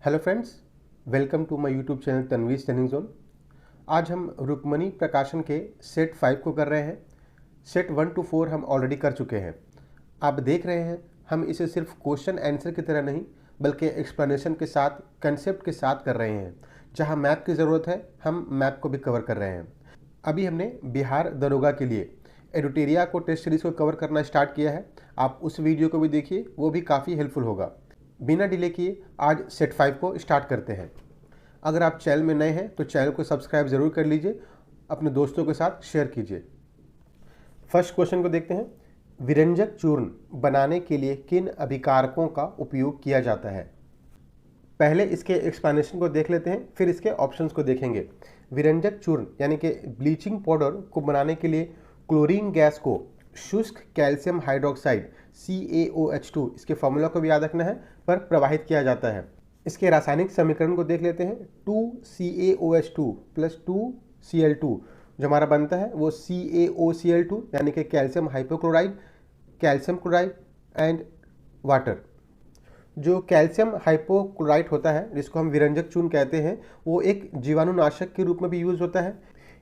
Hello friends, welcome to my YouTube channel Tanvi's study zone. आज हम रुक्मणी प्रकाशन के सेट 5 को कर रहे हैं। सेट 1 to 4 हम ऑलरेडी कर चुके हैं। आप देख रहे हैं हम इसे सिर्फ क्वेश्चन आंसर की तरह नहीं बल्कि एक्सप्लेनेशन के साथ, कंसेप्ट के साथ कर रहे हैं। जहां मैप की ज़रूरत है हम मैप को भी कवर कर रहे हैं। अभी हमने बिहार दरोगा के लिए एडुटेरिया को टेस्ट सीरीज़ को कवर करना स्टार्ट किया है। आप उस वीडियो को भी देखिए, वो भी काफ़ी हेल्पफुल होगा। बिना डिले किए आज सेट 5 को स्टार्ट करते हैं। अगर आप चैनल में नए हैं तो चैनल को सब्सक्राइब ज़रूर कर लीजिए, अपने दोस्तों के साथ शेयर कीजिए। फर्स्ट क्वेश्चन को देखते हैं। विरंजक चूर्ण बनाने के लिए किन अभिकारकों का उपयोग किया जाता है? पहले इसके एक्सप्लेनेशन को देख लेते हैं, फिर इसके ऑप्शंस को देखेंगे। विरंजक चूर्ण यानी कि ब्लीचिंग पाउडर को बनाने के लिए क्लोरीन गैस को शुष्क कैल्शियम हाइड्रोक्साइड CaOH2, इसके फॉर्मूला को भी याद रखना है, पर प्रवाहित किया जाता है। इसके रासायनिक समीकरण को देख लेते हैं। 2CaOH2 + 2Cl2 जो हमारा बनता है वो CaOCl2 यानी कि calcium hypochloride, calcium chloride and water. जो कैल्शियम हाइपोक्लोराइड होता है, जिसको हम विरंजक चूर्ण कहते हैं, वो एक जीवाणुनाशक के रूप में भी यूज़ होता है।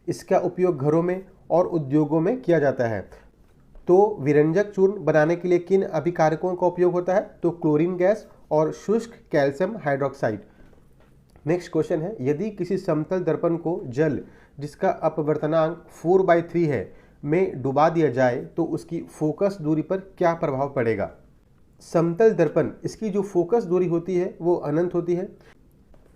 इसका उपयोग घरों में और उद्योगों में किया जाता है। तो विरंजक चूर्ण बनाने के लिए किन अभिकारकों का उपयोग होता है? तो क्लोरीन गैस और शुष्क कैल्शियम हाइड्रोक्साइड। नेक्स्ट क्वेश्चन है, यदि किसी समतल दर्पण को जल जिसका अपवर्तनांक 4/3 है में डुबा दिया जाए तो उसकी फोकस दूरी पर क्या प्रभाव पड़ेगा? समतल दर्पण, इसकी जो फोकस दूरी होती है वो अनंत होती है।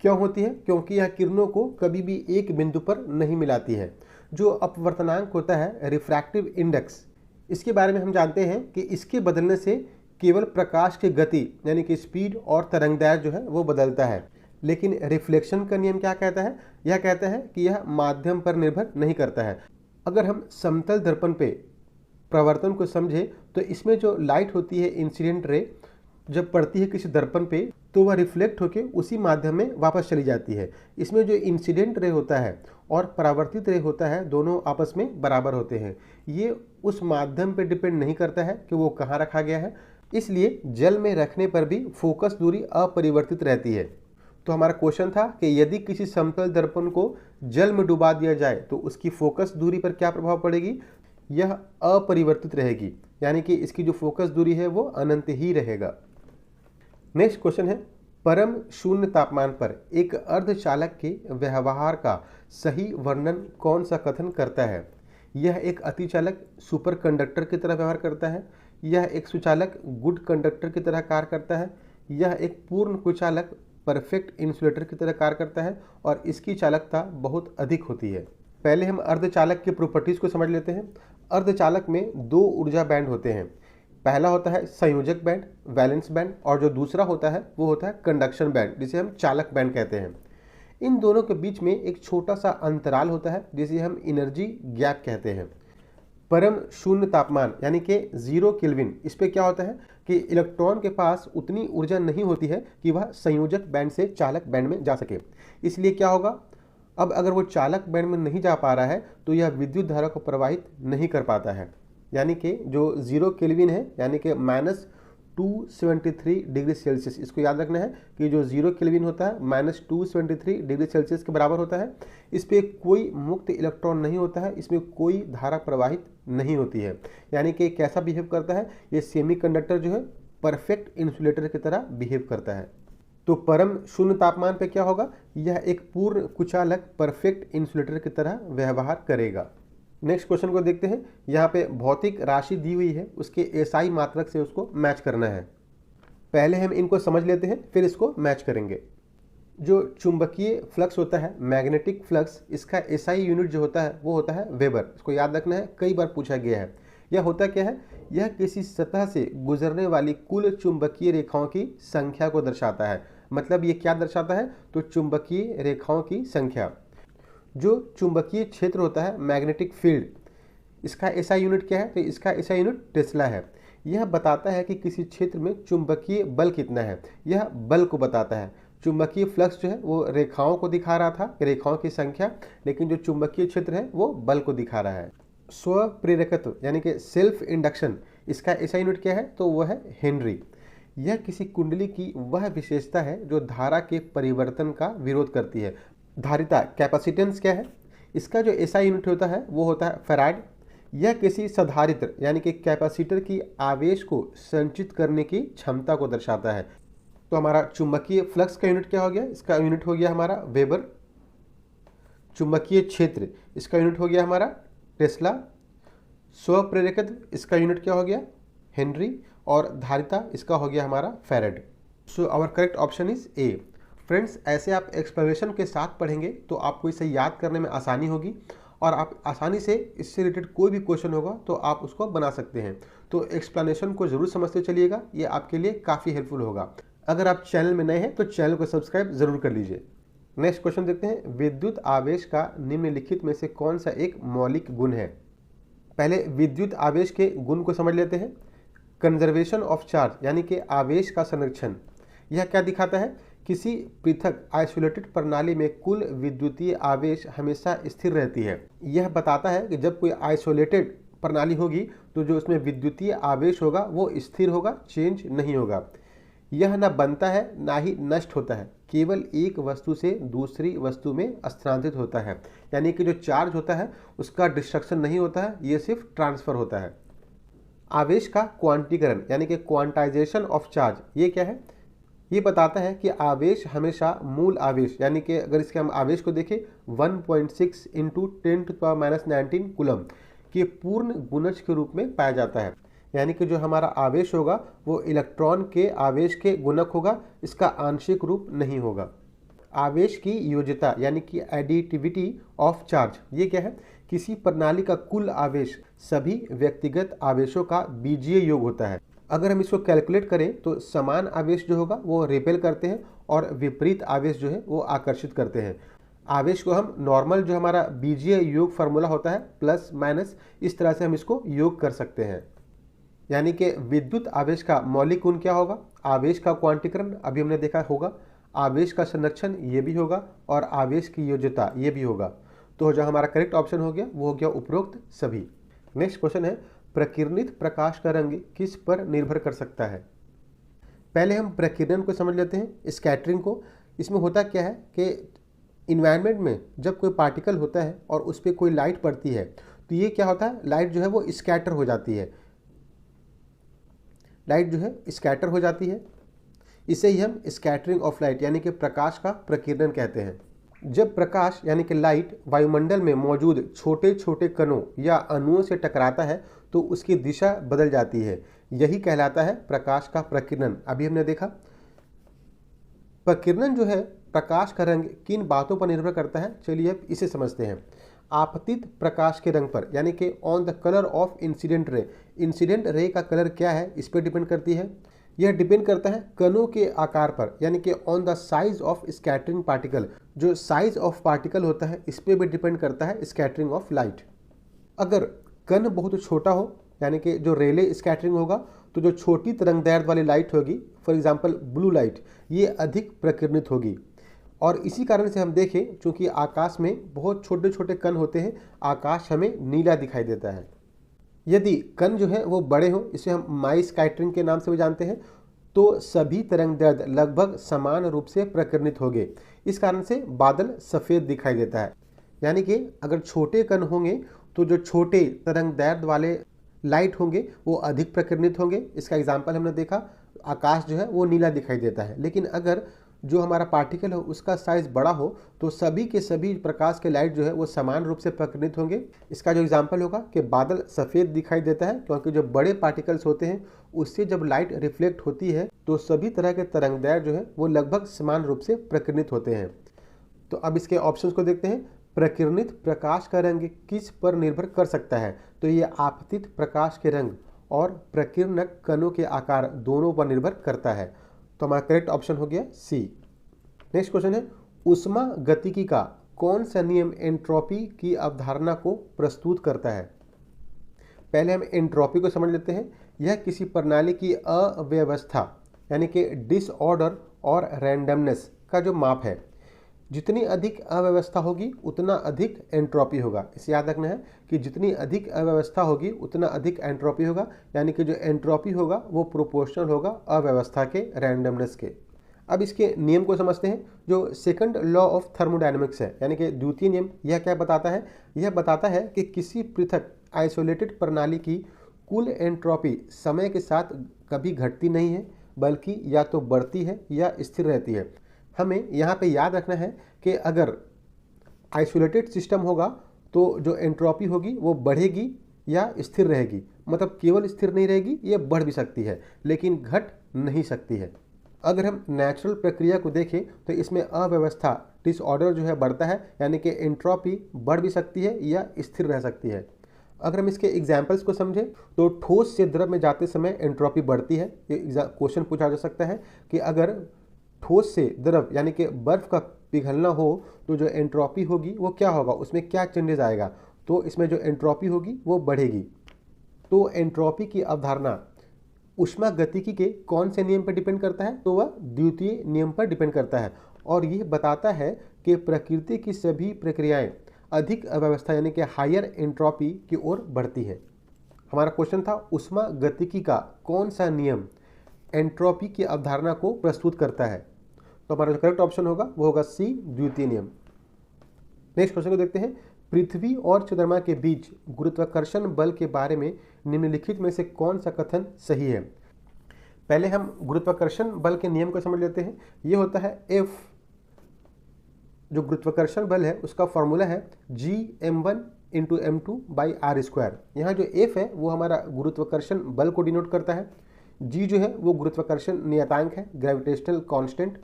क्यों होती है? क्योंकि यह किरणों को कभी भी एक बिंदु पर नहीं मिलाती है। जो अपवर्तनांक होता है, रिफ्रैक्टिव इंडेक्स, इसके बारे में हम जानते हैं कि इसके बदलने से केवल प्रकाश की गति यानी कि स्पीड और तरंगदैर्घ्य जो है वो बदलता है। लेकिन रिफ्लेक्शन का नियम क्या कहता है? यह कहता है कि यह माध्यम पर निर्भर नहीं करता है। अगर हम समतल दर्पण पे प्रवर्तन को समझे तो इसमें जो लाइट होती है, इंसिडेंट रे, जब पड़ती है किसी दर्पण पे तो वह रिफ्लेक्ट होकर उसी माध्यम में वापस चली जाती है। इसमें जो इंसिडेंट रे होता है और परावर्तित रे होता है, दोनों आपस में बराबर होते हैं। ये उस माध्यम पे डिपेंड नहीं करता है कि वो कहाँ रखा गया है, इसलिए जल में रखने पर भी फोकस दूरी अपरिवर्तित रहती है। तो हमारा क्वेश्चन था कि यदि किसी समतल दर्पण को जल में डुबा दिया जाए तो उसकी फोकस दूरी पर क्या प्रभाव पड़ेगी? यह अपरिवर्तित रहेगी, यानी कि इसकी जो फोकस दूरी है वो अनंत ही रहेगा। नेक्स्ट क्वेश्चन है, परम शून्य तापमान पर एक अर्धचालक के व्यवहार का सही वर्णन कौन सा कथन करता है? यह एक अतिचालक सुपर कंडक्टर की तरह व्यवहार करता है, यह एक सुचालक गुड कंडक्टर की तरह कार्य करता है, यह एक पूर्ण कुचालक परफेक्ट इंसुलेटर की तरह कार्य करता है और इसकी चालकता बहुत अधिक होती है। पहले हम अर्धचालक की प्रॉपर्टीज को समझ लेते हैं। अर्धचालक में 2 ऊर्जा बैंड होते हैं। पहला होता है संयोजक बैंड, वैलेंस बैंड, और जो दूसरा होता है वो होता है कंडक्शन बैंड, जिसे हम चालक बैंड कहते हैं। इन दोनों के बीच में एक छोटा सा अंतराल होता है जिसे हम एनर्जी गैप कहते हैं। परम शून्य तापमान यानी कि 0 केल्विन, इस पे क्या होता है कि इलेक्ट्रॉन के पास उतनी ऊर्जा नहीं होती है कि वह संयोजक बैंड से चालक बैंड में जा सके। इसलिए क्या होगा, अब अगर वो चालक बैंड में नहीं जा पा रहा है तो यह विद्युत धारा को प्रवाहित नहीं कर पाता है। यानी कि जो 0 केल्विन है यानी कि -273 डिग्री सेल्सियस, इसको याद रखना है कि जो 0 केल्विन होता है -273 डिग्री सेल्सियस के बराबर होता है। इस पर कोई मुक्त इलेक्ट्रॉन नहीं होता है, इसमें कोई धारा प्रवाहित नहीं होती है। यानी कि कैसा बिहेव करता है, ये सेमीकंडक्टर जो है परफेक्ट इंसुलेटर की तरह बिहेव करता है। तो परम शून्य तापमान पे क्या होगा, यह एक पूर्ण कुचालक परफेक्ट इंसुलेटर की तरह व्यवहार करेगा। नेक्स्ट क्वेश्चन को देखते हैं। यहाँ पे भौतिक राशि दी हुई है, उसके SI मात्रक से उसको मैच करना है। पहले हम इनको समझ लेते हैं, फिर इसको मैच करेंगे। जो चुंबकीय फ्लक्स होता है, मैग्नेटिक फ्लक्स, इसका SI यूनिट जो होता है वो होता है वेबर। इसको याद रखना है, कई बार पूछा गया है। यह होता क्या है? यह किसी सतह से गुजरने वाली कुल चुंबकीय रेखाओं की संख्या को दर्शाता है। मतलब ये क्या दर्शाता है? तो चुंबकीय रेखाओं की संख्या। जो चुंबकीय क्षेत्र होता है, मैग्नेटिक फील्ड, इसका SI यूनिट क्या है? तो इसका SI यूनिट टेस्ला है। यह बताता है कि किसी क्षेत्र में चुंबकीय बल कितना है, यह बल को बताता है। चुंबकीय फ्लक्स जो है वो रेखाओं को दिखा रहा था, रेखाओं की संख्या, लेकिन जो चुंबकीय क्षेत्र है वो बल को दिखा रहा है। स्व प्रेरकत्व यानी कि सेल्फ इंडक्शन, इसका SI यूनिट क्या है? तो वह है हेनरी। यह किसी कुंडली की वह विशेषता है जो धारा के परिवर्तन का विरोध करती है। धारिता कैपेसिटेंस क्या है? इसका जो एसआई यूनिट होता है वो होता है फैराड। यह किसी संधारित्र यानी कि कैपेसिटर की आवेश को संचित करने की क्षमता को दर्शाता है। तो हमारा चुंबकीय फ्लक्स का यूनिट क्या हो गया? इसका यूनिट हो गया हमारा वेबर। चुंबकीय क्षेत्र इसका यूनिट हो गया हमारा टेस्ला। स्वप्रेरकत्व इसका यूनिट क्या हो गया? हेनरी। और धारिता इसका हो गया हमारा farad. So our correct option is A. Friends, ऐसे आप एक्सप्लेनेशन के साथ पढ़ेंगे तो आपको इसे याद करने में आसानी होगी और आप आसानी से इससे रिलेटेड कोई भी क्वेश्चन होगा तो आप उसको बना सकते हैं। तो एक्सप्लेनेशन को जरूर समझते चलिएगा, ये आपके लिए काफ़ी हेल्पफुल होगा। अगर आप चैनल में नए हैं तो चैनल को सब्सक्राइब जरूर कर लीजिए। नेक्स्ट क्वेश्चन देखते हैं, विद्युत आवेश का निम्नलिखित में से कौन सा एक मौलिक गुण है? पहले विद्युत आवेश के गुण को समझ लेते हैं। कंजर्वेशन ऑफ चार्ज यानी कि आवेश का संरक्षण, यह क्या दिखाता है? किसी पृथक आइसोलेटेड प्रणाली में कुल विद्युतीय आवेश हमेशा स्थिर रहती है। यह बताता है कि जब कोई आइसोलेटेड प्रणाली होगी तो जो उसमें विद्युतीय आवेश होगा वो स्थिर होगा, चेंज नहीं होगा। यह न बनता है ना ही नष्ट होता है, केवल एक वस्तु से दूसरी वस्तु में स्थानांतरित होता है। यानी कि जो चार्ज होता है उसका डिस्ट्रक्शन नहीं होता है, ये सिर्फ ट्रांसफर होता है। आवेश का क्वांटीकरण यानी कि क्वांटाइजेशन ऑफ चार्ज, ये क्या है? ये बताता है कि आवेश हमेशा मूल आवेश यानी कि अगर इसके हम आवेश को देखें 1.6 इंटू 10⁻19 कूलम के पूर्ण गुणज के रूप में पाया जाता है। यानी कि जो हमारा आवेश होगा वो इलेक्ट्रॉन के आवेश के गुणक होगा, इसका आंशिक रूप नहीं होगा। आवेश की योज्यता यानी कि एडिटिविटी ऑफ चार्ज, ये क्या है? किसी प्रणाली का कुल आवेश सभी व्यक्तिगत आवेशों का बीजीय योग होता है। अगर हम इसको कैलकुलेट करें तो समान आवेश जो होगा वो रिपेल करते हैं और विपरीत आवेश जो है वो आकर्षित करते हैं। आवेश को हम नॉर्मल जो हमारा बीजीय योग फार्मूला होता है प्लस माइनस, इस तरह से हम इसको योग कर सकते हैं। यानी कि विद्युत आवेश का मौलिक गुण क्या होगा? आवेश का क्वांटीकरण अभी हमने देखा होगा, आवेश का संरक्षण ये भी होगा और आवेश की योज्यता ये भी होगा। तो जो हमारा करेक्ट ऑप्शन हो गया वो हो गया उपरोक्त सभी। नेक्स्ट क्वेश्चन है, प्रकिरणित प्रकाश का रंग किस पर निर्भर कर सकता है? पहले हम प्रकीर्णन को समझ लेते हैं, स्कैटरिंग को। इसमें होता क्या है कि इन्वायरमेंट में जब कोई पार्टिकल होता है और उस पर कोई लाइट पड़ती है तो ये क्या होता है? लाइट जो है वो स्कैटर हो जाती है। लाइट जो है स्कैटर हो जाती है, इसे ही हम स्कैटरिंग ऑफ लाइट यानी कि प्रकाश का प्रकीर्णन कहते हैं। जब प्रकाश यानी कि लाइट वायुमंडल में मौजूद छोटे छोटे कणों या अणुओं से टकराता है तो उसकी दिशा बदल जाती है, यही कहलाता है प्रकाश का प्रकीर्णन। अभी हमने देखा प्रकीर्णन जो है, प्रकाश का रंग किन बातों पर निर्भर करता है, चलिए अब इसे समझते हैं। आपतित प्रकाश के रंग पर यानी कि on the colour of incident ray, incident ray का कलर क्या है इस पर डिपेंड करती है। यह डिपेंड करता है कणों के आकार पर यानी कि on the size of scattering particle, जो साइज ऑफ पार्टिकल होता है इस पर भी डिपेंड करता है स्कैटरिंग ऑफ लाइट। अगर कण बहुत छोटा हो यानी कि जो रेले स्कैटरिंग होगा तो जो छोटी तरंगदैर्घ्य वाली लाइट होगी, फॉर एग्जांपल ब्लू लाइट, ये अधिक प्रकीर्णित होगी। और इसी कारण से हम देखें चूंकि आकाश में बहुत छोटे छोटे कण होते हैं, आकाश हमें नीला दिखाई देता है। यदि कण जो है वो बड़े हों, इसे हम माई स्कैटरिंग के नाम से भी जानते हैं, तो सभी तरंगदैर्घ्य लगभग समान रूप से प्रकीर्णित होंगे। इस कारण से बादल सफ़ेद दिखाई देता है। यानी कि अगर छोटे कण होंगे तो जो छोटे तरंगदैर्घ्य वाले लाइट होंगे वो अधिक प्रकीर्णित होंगे। इसका एग्जाम्पल हमने देखा, आकाश जो है वो नीला दिखाई देता है। लेकिन अगर जो हमारा पार्टिकल हो उसका साइज बड़ा हो तो सभी के सभी प्रकाश के लाइट जो है वो समान रूप से प्रकीर्णित होंगे। इसका जो एग्जाम्पल होगा कि बादल सफ़ेद दिखाई देता है, क्योंकि जो बड़े पार्टिकल्स होते हैं उससे जब लाइट रिफ्लेक्ट होती है तो सभी तरह के तरंगदैर्घ्य जो है वो लगभग समान रूप से प्रकीर्णित होते हैं। तो अब इसके ऑप्शंस को देखते हैं। प्रकीर्णित प्रकाश का रंग किस पर निर्भर कर सकता है? तो ये आपतित प्रकाश के रंग और प्रकीर्णक कणों के आकार दोनों पर निर्भर करता है। तो हमारा करेक्ट ऑप्शन हो गया सी। नेक्स्ट क्वेश्चन है, ऊष्मा गतिकी का कौन सा नियम एंट्रोपी की अवधारणा को प्रस्तुत करता है? पहले हम एंट्रोपी को समझ लेते हैं। यह किसी प्रणाली की अव्यवस्था यानी कि डिसऑर्डर और रैंडमनेस का जो माप है। जितनी अधिक अव्यवस्था होगी उतना अधिक एंट्रोपी होगा। इसे याद रखना है कि जितनी अधिक अव्यवस्था होगी उतना अधिक एंट्रोपी होगा, यानी कि जो एंट्रोपी होगा वो प्रोपोर्शनल होगा अव्यवस्था के रैंडमनेस के। अब इसके नियम को समझते हैं। जो सेकंड लॉ ऑफ थर्मोडायनेमिक्स है, यानी कि द्वितीय नियम, यह क्या बताता है? यह बताता है कि किसी पृथक आइसोलेटेड प्रणाली की कुल एंट्रोपी समय के साथ कभी घटती नहीं है, बल्कि या तो बढ़ती है या स्थिर रहती है। हमें यहाँ पे याद रखना है कि अगर आइसोलेटेड सिस्टम होगा तो जो एंट्रोपी होगी वो बढ़ेगी या स्थिर रहेगी। मतलब केवल स्थिर नहीं रहेगी, ये बढ़ भी सकती है लेकिन घट नहीं सकती है। अगर हम नेचुरल प्रक्रिया को देखें तो इसमें अव्यवस्था डिसऑर्डर जो है बढ़ता है, यानी कि एंट्रोपी बढ़ भी सकती है या स्थिर रह सकती है। अगर हम इसके एग्जाम्पल्स को समझें तो ठोस से द्रव में जाते समय एंट्रोपी बढ़ती है। ये क्वेश्चन पूछा जा सकता है कि अगर ठोस से द्रव यानी कि बर्फ का पिघलना हो तो जो एंट्रोपी होगी वो क्या होगा, उसमें क्या चेंजेस आएगा? तो इसमें जो एंट्रोपी होगी वो बढ़ेगी। तो एंट्रोपी की अवधारणा ऊष्मागतिकी के कौन से नियम पर डिपेंड करता है? तो वह द्वितीय नियम पर डिपेंड करता है और यह बताता है कि प्रकृति की सभी प्रक्रियाएं अधिक अव्यवस्था यानी कि हायर एंट्रोपी की ओर बढ़ती है। हमारा क्वेश्चन था ऊष्मागतिकी का कौन सा नियम एंट्रोपी की अवधारणा को प्रस्तुत करता है? तो हमारा जो करेक्ट ऑप्शन होगा वो होगा सी, द्वितीय नियम। नेक्स्ट क्वेश्चन को देखते हैं। पृथ्वी और चंद्रमा के बीच गुरुत्वाकर्षण बल के बारे में निम्नलिखित में से कौन सा कथन सही है? पहले हम गुरुत्वाकर्षण बल के नियम को समझ लेते हैं। ये होता है F, जो गुरुत्वाकर्षण बल है उसका फॉर्मूला है Gm1/m2/r²। यहाँ जो F है वो हमारा गुरुत्वाकर्षण बल को डिनोट करता है। G जो है वो गुरुत्वाकर्षण नियतांक है, ग्रेविटेशनल कांस्टेंट,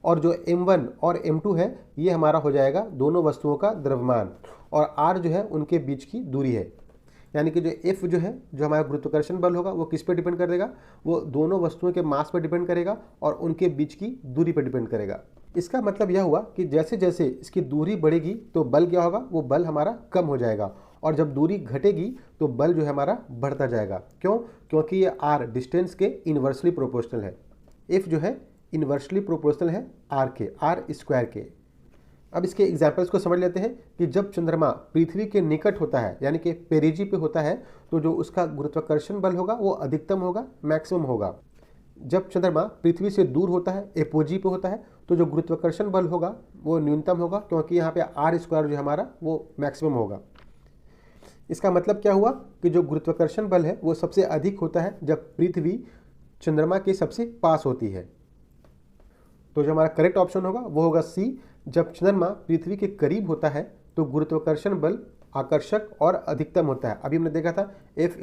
और जो m1 और m2 है ये हमारा हो जाएगा दोनों वस्तुओं का द्रव्यमान, और r जो है उनके बीच की दूरी है। यानी कि जो F जो है, जो हमारा गुरुत्वाकर्षण बल होगा वो किस पे डिपेंड करेगा? वो दोनों वस्तुओं के मास पर डिपेंड करेगा और उनके बीच की दूरी पर डिपेंड करेगा। इसका मतलब यह हुआ कि जैसे जैसे इसकी दूरी बढ़ेगी तो बल क्या होगा? वो बल हमारा कम हो जाएगा, और जब दूरी घटेगी तो बल जो है हमारा बढ़ता जाएगा। क्यों? क्योंकि ये r डिस्टेंस के इन्वर्सली प्रोपोर्शनल है। F जो है इन्वर्सली प्रोपोर्शनल है r के, r² के। अब इसके एग्जाम्पल्स को समझ लेते हैं कि जब चंद्रमा पृथ्वी के निकट होता है यानी कि पेरिजी पे होता है तो जो उसका गुरुत्वाकर्षण बल होगा वो अधिकतम होगा, मैक्सिमम होगा। जब चंद्रमा पृथ्वी से दूर होता है, एपोजी पे होता है, तो जो गुरुत्वाकर्षण बल होगा वो न्यूनतम होगा, क्योंकि यहाँ पे r² जो हमारा वो मैक्सिमम होगा। इसका मतलब क्या हुआ कि जो गुरुत्वाकर्षण बल है वो सबसे अधिक होता है जब पृथ्वी चंद्रमा के सबसे पास होती है। तो जो हमारा करेक्ट ऑप्शन होगा वो होगा सी, जब चंद्रमा पृथ्वी के करीब होता है तो गुरुत्वाकर्षण बल आकर्षक और अधिकतम होता है। अभी हमने देखा था F =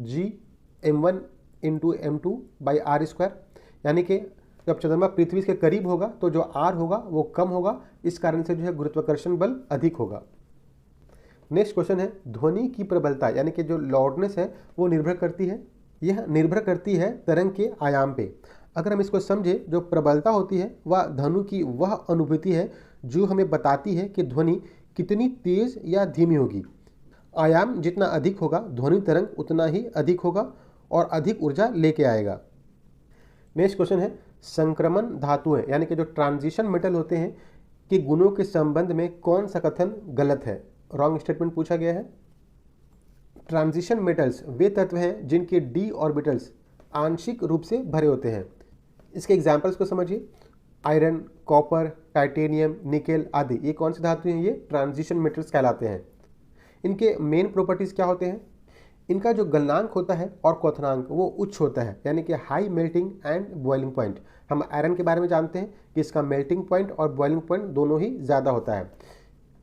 Gm1/m2/r², यानी कि जब चंद्रमा पृथ्वी के करीब होगा तो जो r होगा वो कम होगा, इस कारण से जो है गुरुत्वाकर्षण बल अधिक होगा। नेक्स्ट क्वेश्चन है, ध्वनि की प्रबलता यानी कि जो लाउडनेस है वो निर्भर करती है, यह निर्भर करती है तरंग के आयाम पे। अगर हम इसको समझे, जो प्रबलता होती है वह ध्वनि की वह अनुभूति है जो हमें बताती है कि ध्वनि कितनी तेज या धीमी होगी। आयाम जितना अधिक होगा ध्वनि तरंग उतना ही अधिक होगा और अधिक ऊर्जा लेके आएगा। नेक्स्ट क्वेश्चन है, संक्रमण धातुएं यानी कि जो ट्रांजिशन मेटल होते हैं कि गुणों के संबंध में कौन सा कथन गलत है? रॉन्ग स्टेटमेंट पूछा गया है। ट्रांजिशन मेटल्स वे तत्व हैं जिनके d ऑर्बिटल्स आंशिक रूप से भरे होते हैं। इसके एग्जाम्पल्स को समझिए। आयरन, कॉपर, टाइटेनियम, निकेल आदि ये कौन सी धातु हैं? ये ट्रांजिशन मेटल्स कहलाते हैं। इनके मेन प्रॉपर्टीज क्या होते हैं? इनका जो गलनांक होता है और क्वथनांक वो उच्च होता है, यानी कि high melting and boiling point. हम आयरन के बारे में जानते हैं कि इसका मेल्टिंग पॉइंट और बॉइलिंग पॉइंट दोनों ही ज़्यादा होता है।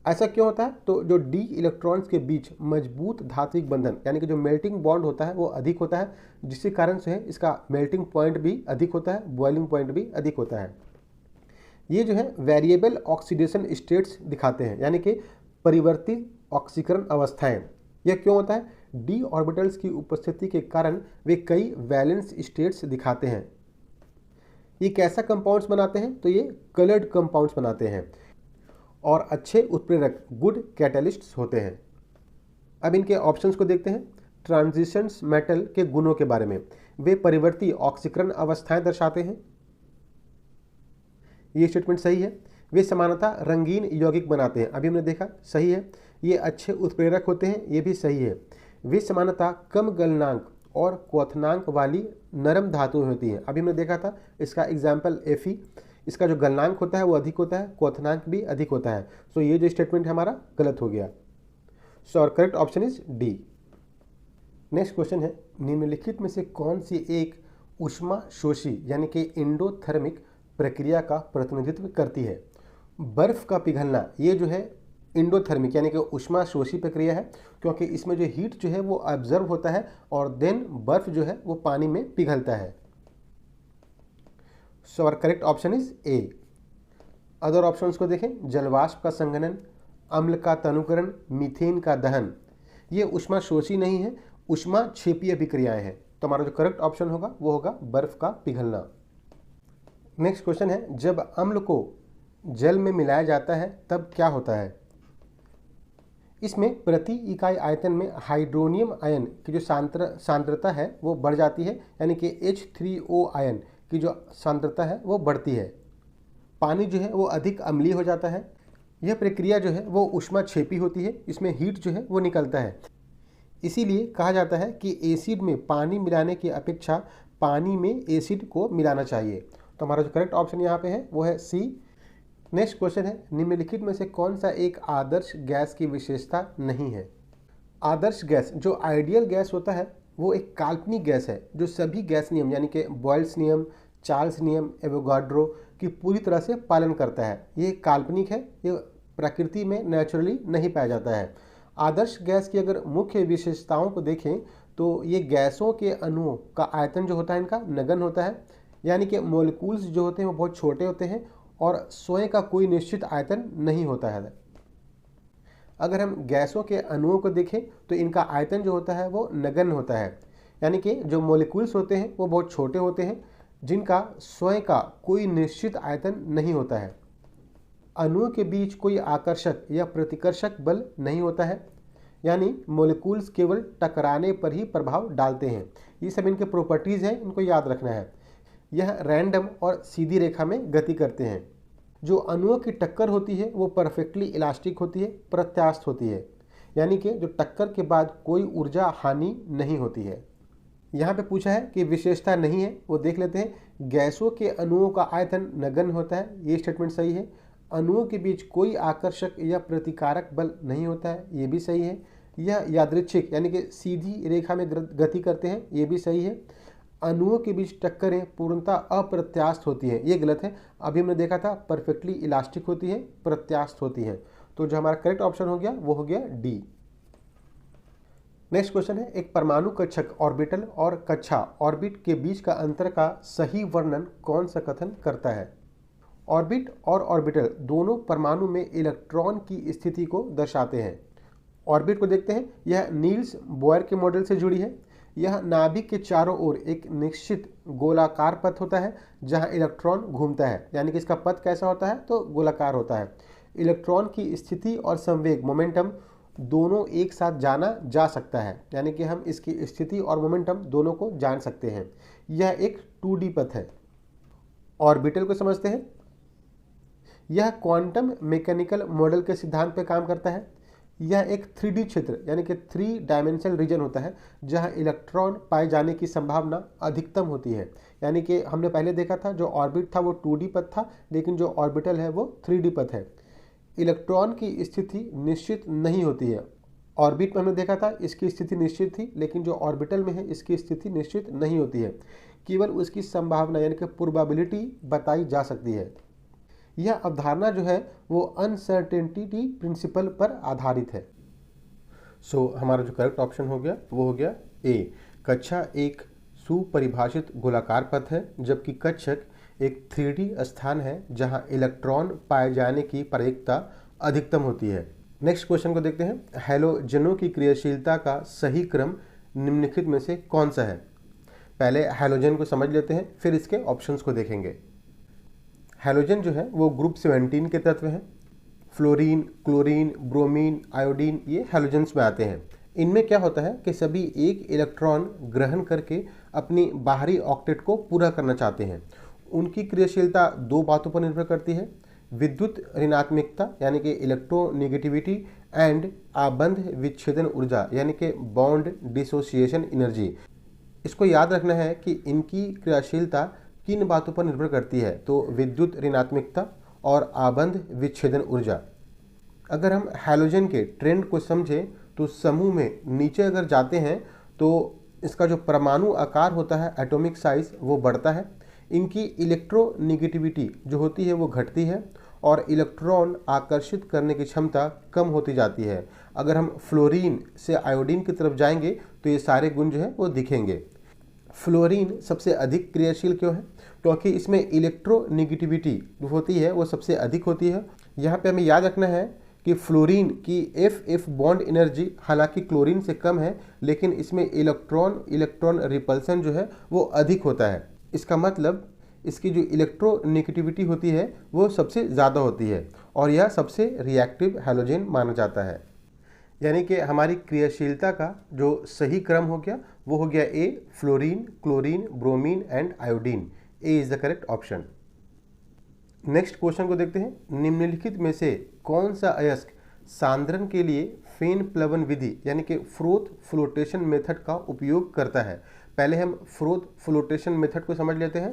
ऐसा क्यों होता है? तो जो d इलेक्ट्रॉन्स के बीच मजबूत धात्विक बंधन यानी कि जो मेल्टिंग बॉन्ड होता है वो अधिक होता है, जिसके कारण से इसका मेल्टिंग पॉइंट भी अधिक होता है, बॉइलिंग पॉइंट भी अधिक होता है। ये जो है वेरिएबल ऑक्सीडेशन स्टेट्स दिखाते हैं, यानी कि परिवर्तित ऑक्सीकरण अवस्थाएं। यह क्यों होता है? d ऑर्बिटल्स की उपस्थिति के कारण वे कई वैलेंस स्टेट्स दिखाते हैं। ये कैसा कंपाउंड्स बनाते हैं? तो ये कलर्ड कंपाउंड्स बनाते हैं और अच्छे उत्प्रेरक गुड कैटलिस्ट्स होते हैं। अब इनके ऑप्शंस को देखते हैं। ट्रांजिशंस मेटल के गुणों के बारे में, वे परिवर्ती ऑक्सीकरण अवस्थाएं दर्शाते हैं। ये स्टेटमेंट सही है। वे सामान्यतः रंगीन यौगिक बनाते हैं, अभी हमने देखा सही है। ये अच्छे उत्प्रेरक होते हैं, ये भी सही है। वे सामान्यतः कम गलनांक और क्वथनांक वाली नरम धातुएं होती हैं, अभी हमने देखा था। इसका एग्जाम्पल Fe, इसका जो गलनांक होता है वो अधिक होता है, क्वथनांक भी अधिक होता है। सो ये जो स्टेटमेंट है हमारा गलत हो गया। सो और correct option is D. Next question है, निम्नलिखित में से कौन सी एक ऊष्मा शोषी यानी कि एंडोथर्मिक प्रक्रिया का प्रतिनिधित्व करती है? बर्फ का पिघलना ये जो है एंडोथर्मिक यानी कि ऊष्मा शोषी प्रक्रिया है, क्योंकि इसमें जो हीट जो है वो ऑब्जर्व होता है और देन बर्फ जो है वो पानी में पिघलता है। सो और correct option is A. Other options को देखें, जलवाष्प का संघनन, अम्ल का तनुकरण, मीथेन का दहन, ये ऊष्मा शोषी नहीं है, ऊष्मा क्षेपीय विक्रियाएं हैं। तो हमारा जो करेक्ट ऑप्शन होगा वो होगा बर्फ का पिघलना। नेक्स्ट क्वेश्चन है, जब अम्ल को जल में मिलाया जाता है तब क्या होता है? इसमें प्रति इकाई आयतन में हाइड्रोनियम आयन की जो सांद्रता है वो बढ़ जाती है, यानी कि H3O आयन की जो सांद्रता है वो बढ़ती है। पानी जो है वो अधिक अम्लीय हो जाता है। यह प्रक्रिया जो है वो ऊष्माक्षेपी होती है, इसमें हीट जो है वो निकलता है। इसीलिए कहा जाता है कि एसिड में पानी मिलाने की अपेक्षा पानी में एसिड को मिलाना चाहिए। तो हमारा जो करेक्ट ऑप्शन यहाँ पे है वो है सी। नेक्स्ट क्वेश्चन है, निम्नलिखित में से कौन सा एक आदर्श गैस की विशेषता नहीं है? आदर्श गैस जो आइडियल गैस होता है वो एक काल्पनिक गैस है जो सभी गैस नियम यानी कि बॉयल्स नियम, चार्ल्स नियम, एवोगाड्रो की पूरी तरह से पालन करता है। ये काल्पनिक है, ये प्रकृति में नेचुरली नहीं पाया जाता है। आदर्श गैस की अगर मुख्य विशेषताओं को देखें तो ये गैसों के अणुओं का आयतन जो होता है इनका नगण्य होता है, यानी कि मॉलिक्यूल्स जो होते हैं वो बहुत छोटे होते हैं और स्वयं का कोई निश्चित आयतन नहीं होता है। अगर हम गैसों के अणुओं को देखें तो इनका आयतन जो होता है वो नगण्य होता है, यानी कि जो मॉलिक्यूल्स होते हैं वो बहुत छोटे होते हैं जिनका स्वयं का कोई निश्चित आयतन नहीं होता है। अणुओं के बीच कोई आकर्षक या प्रतिकर्षक बल नहीं होता है, यानी मॉलिक्यूल्स केवल टकराने पर ही प्रभाव डालते हैं। ये सब इनके प्रॉपर्टीज़ हैं, इनको याद रखना है। यह रैंडम और सीधी रेखा में गति करते हैं। जो अणुओं की टक्कर होती है वो परफेक्टली इलास्टिक होती है, प्रत्यास्थ होती है, यानी कि जो टक्कर के बाद कोई ऊर्जा हानि नहीं होती है। यहाँ पे पूछा है कि विशेषता नहीं है, वो देख लेते हैं। गैसों के अणुओं का आयतन नगण्य होता है, ये स्टेटमेंट सही है। अणुओं के बीच कोई आकर्षक या प्रतिकारक बल नहीं होता है, ये भी सही है। यह यादृच्छिक यानी कि सीधी रेखा में गति करते हैं, ये भी सही है। अणुओं के बीच टक्करें पूर्णतः अप्रत्यास्थ होती हैं, ये गलत है। अभी हमने देखा था परफेक्टली इलास्टिक होती है, प्रत्यास्थ होती हैं। तो जो हमारा करेक्ट ऑप्शन हो गया वो हो गया डी। नेक्स्ट क्वेश्चन है, एक परमाणु कक्षक ऑर्बिटल और कक्षा ऑर्बिट के बीच का अंतर का सही वर्णन कौन सा कथन करता है? ऑर्बिट और ऑर्बिटल दोनों परमाणु में इलेक्ट्रॉन की स्थिति को दर्शाते हैं। ऑर्बिट को देखते हैं, यह नील्स बोयर के मॉडल से जुड़ी है। यह नाभिक के चारों ओर एक निश्चित गोलाकार पथ होता है जहां इलेक्ट्रॉन घूमता है, यानी कि इसका पथ कैसा होता है तो गोलाकार होता है। इलेक्ट्रॉन की स्थिति और संवेग मोमेंटम दोनों एक साथ जाना जा सकता है, यानी कि हम इसकी स्थिति और मोमेंटम दोनों को जान सकते हैं। यह एक 2D पथ है। ऑर्बिटल को समझते हैं, यह क्वांटम मैकेनिकल मॉडल के सिद्धांत पर काम करता है। यह एक 3D क्षेत्र यानी कि 3 डायमेंशनल रीजन होता है जहां इलेक्ट्रॉन पाए जाने की संभावना अधिकतम होती है, यानी कि हमने पहले देखा था जो ऑर्बिट था वो 2D पथ था, लेकिन जो ऑर्बिटल है वो 3D पथ है। इलेक्ट्रॉन की स्थिति निश्चित नहीं होती है। ऑर्बिट में हमने देखा था इसकी स्थिति निश्चित थी, लेकिन जो ऑर्बिटल में है इसकी स्थिति निश्चित नहीं होती है, केवल उसकी संभावना यानी कि प्रोबेबिलिटी बताई जा सकती है। यह अवधारणा जो है वो अनसर्टेनिटी प्रिंसिपल पर आधारित है। सो हमारा जो करेक्ट ऑप्शन हो गया वो हो गया ए। कक्षा एक सुपरिभाषित गोलाकार पथ है, जबकि कक्षक एक 3D स्थान है जहां इलेक्ट्रॉन पाए जाने की प्रायिकता अधिकतम होती है। नेक्स्ट क्वेश्चन को देखते हैं, हैलोजनों की क्रियाशीलता का सही क्रम निम्नलिखित में से कौन सा है? पहले हैलोजन को समझ लेते हैं, फिर इसके ऑप्शंस को देखेंगे। हैलोजन जो है वो ग्रुप 17 के तत्व हैं। फ्लोरीन, क्लोरीन, ब्रोमीन, आयोडीन ये हैलोजन्स में आते हैं। इनमें क्या होता है कि सभी एक इलेक्ट्रॉन ग्रहण करके अपनी बाहरी ऑक्टेट को पूरा करना चाहते हैं। उनकी क्रियाशीलता दो बातों पर निर्भर करती है। विद्युत ऋणात्मकता यानी कि इलेक्ट्रोनेगेटिविटी एंड आबंध विच्छेदन ऊर्जा यानी कि बॉन्ड डिसोसिएशन एनर्जी। इसको याद रखना है कि इनकी क्रियाशीलता किन बातों पर निर्भर करती है, तो विद्युत ऋणात्मकता और आबंध विच्छेदन ऊर्जा। अगर हम हैलोजन के ट्रेंड को समझें तो समूह में नीचे अगर जाते हैं तो इसका जो परमाणु आकार होता है, एटॉमिक साइज, वो बढ़ता है। इनकी इलेक्ट्रोनेगेटिविटी जो होती है वो घटती है और इलेक्ट्रॉन आकर्षित करने की क्षमता कम होती जाती है। अगर हम फ्लोरीन से आयोडीन की तरफ जाएंगे तो ये सारे गुण जो है वो दिखेंगे। फ्लोरीन सबसे अधिक क्रियाशील क्यों है? क्योंकि इसमें इलेक्ट्रोनेगेटिविटी जो होती है वो सबसे अधिक होती है। यहाँ पे हमें याद रखना है कि फ्लोरीन की एफ बॉन्ड एनर्जी हालांकि क्लोरीन से कम है, लेकिन इसमें इलेक्ट्रॉन रिपल्सन जो है वो अधिक होता है। इसका मतलब इसकी जो इलेक्ट्रोनेगेटिविटी होती है वो सबसे ज़्यादा होती है और यह सबसे रिएक्टिव हैलोजन माना जाता है। यानी कि हमारी क्रियाशीलता का जो सही क्रम हो गया वो हो गया A, fluorine, chlorine, bromine and iodine. A is the correct option. Next question को देखते हैं। निम्नलिखित में से कौन सा अयस्क सांद्रण के लिए फेन प्लवन विधि यानी कि फ्रोथ फ्लोटेशन मेथड का उपयोग करता है? पहले हम फ्रोथ फ्लोटेशन मेथड को समझ लेते हैं।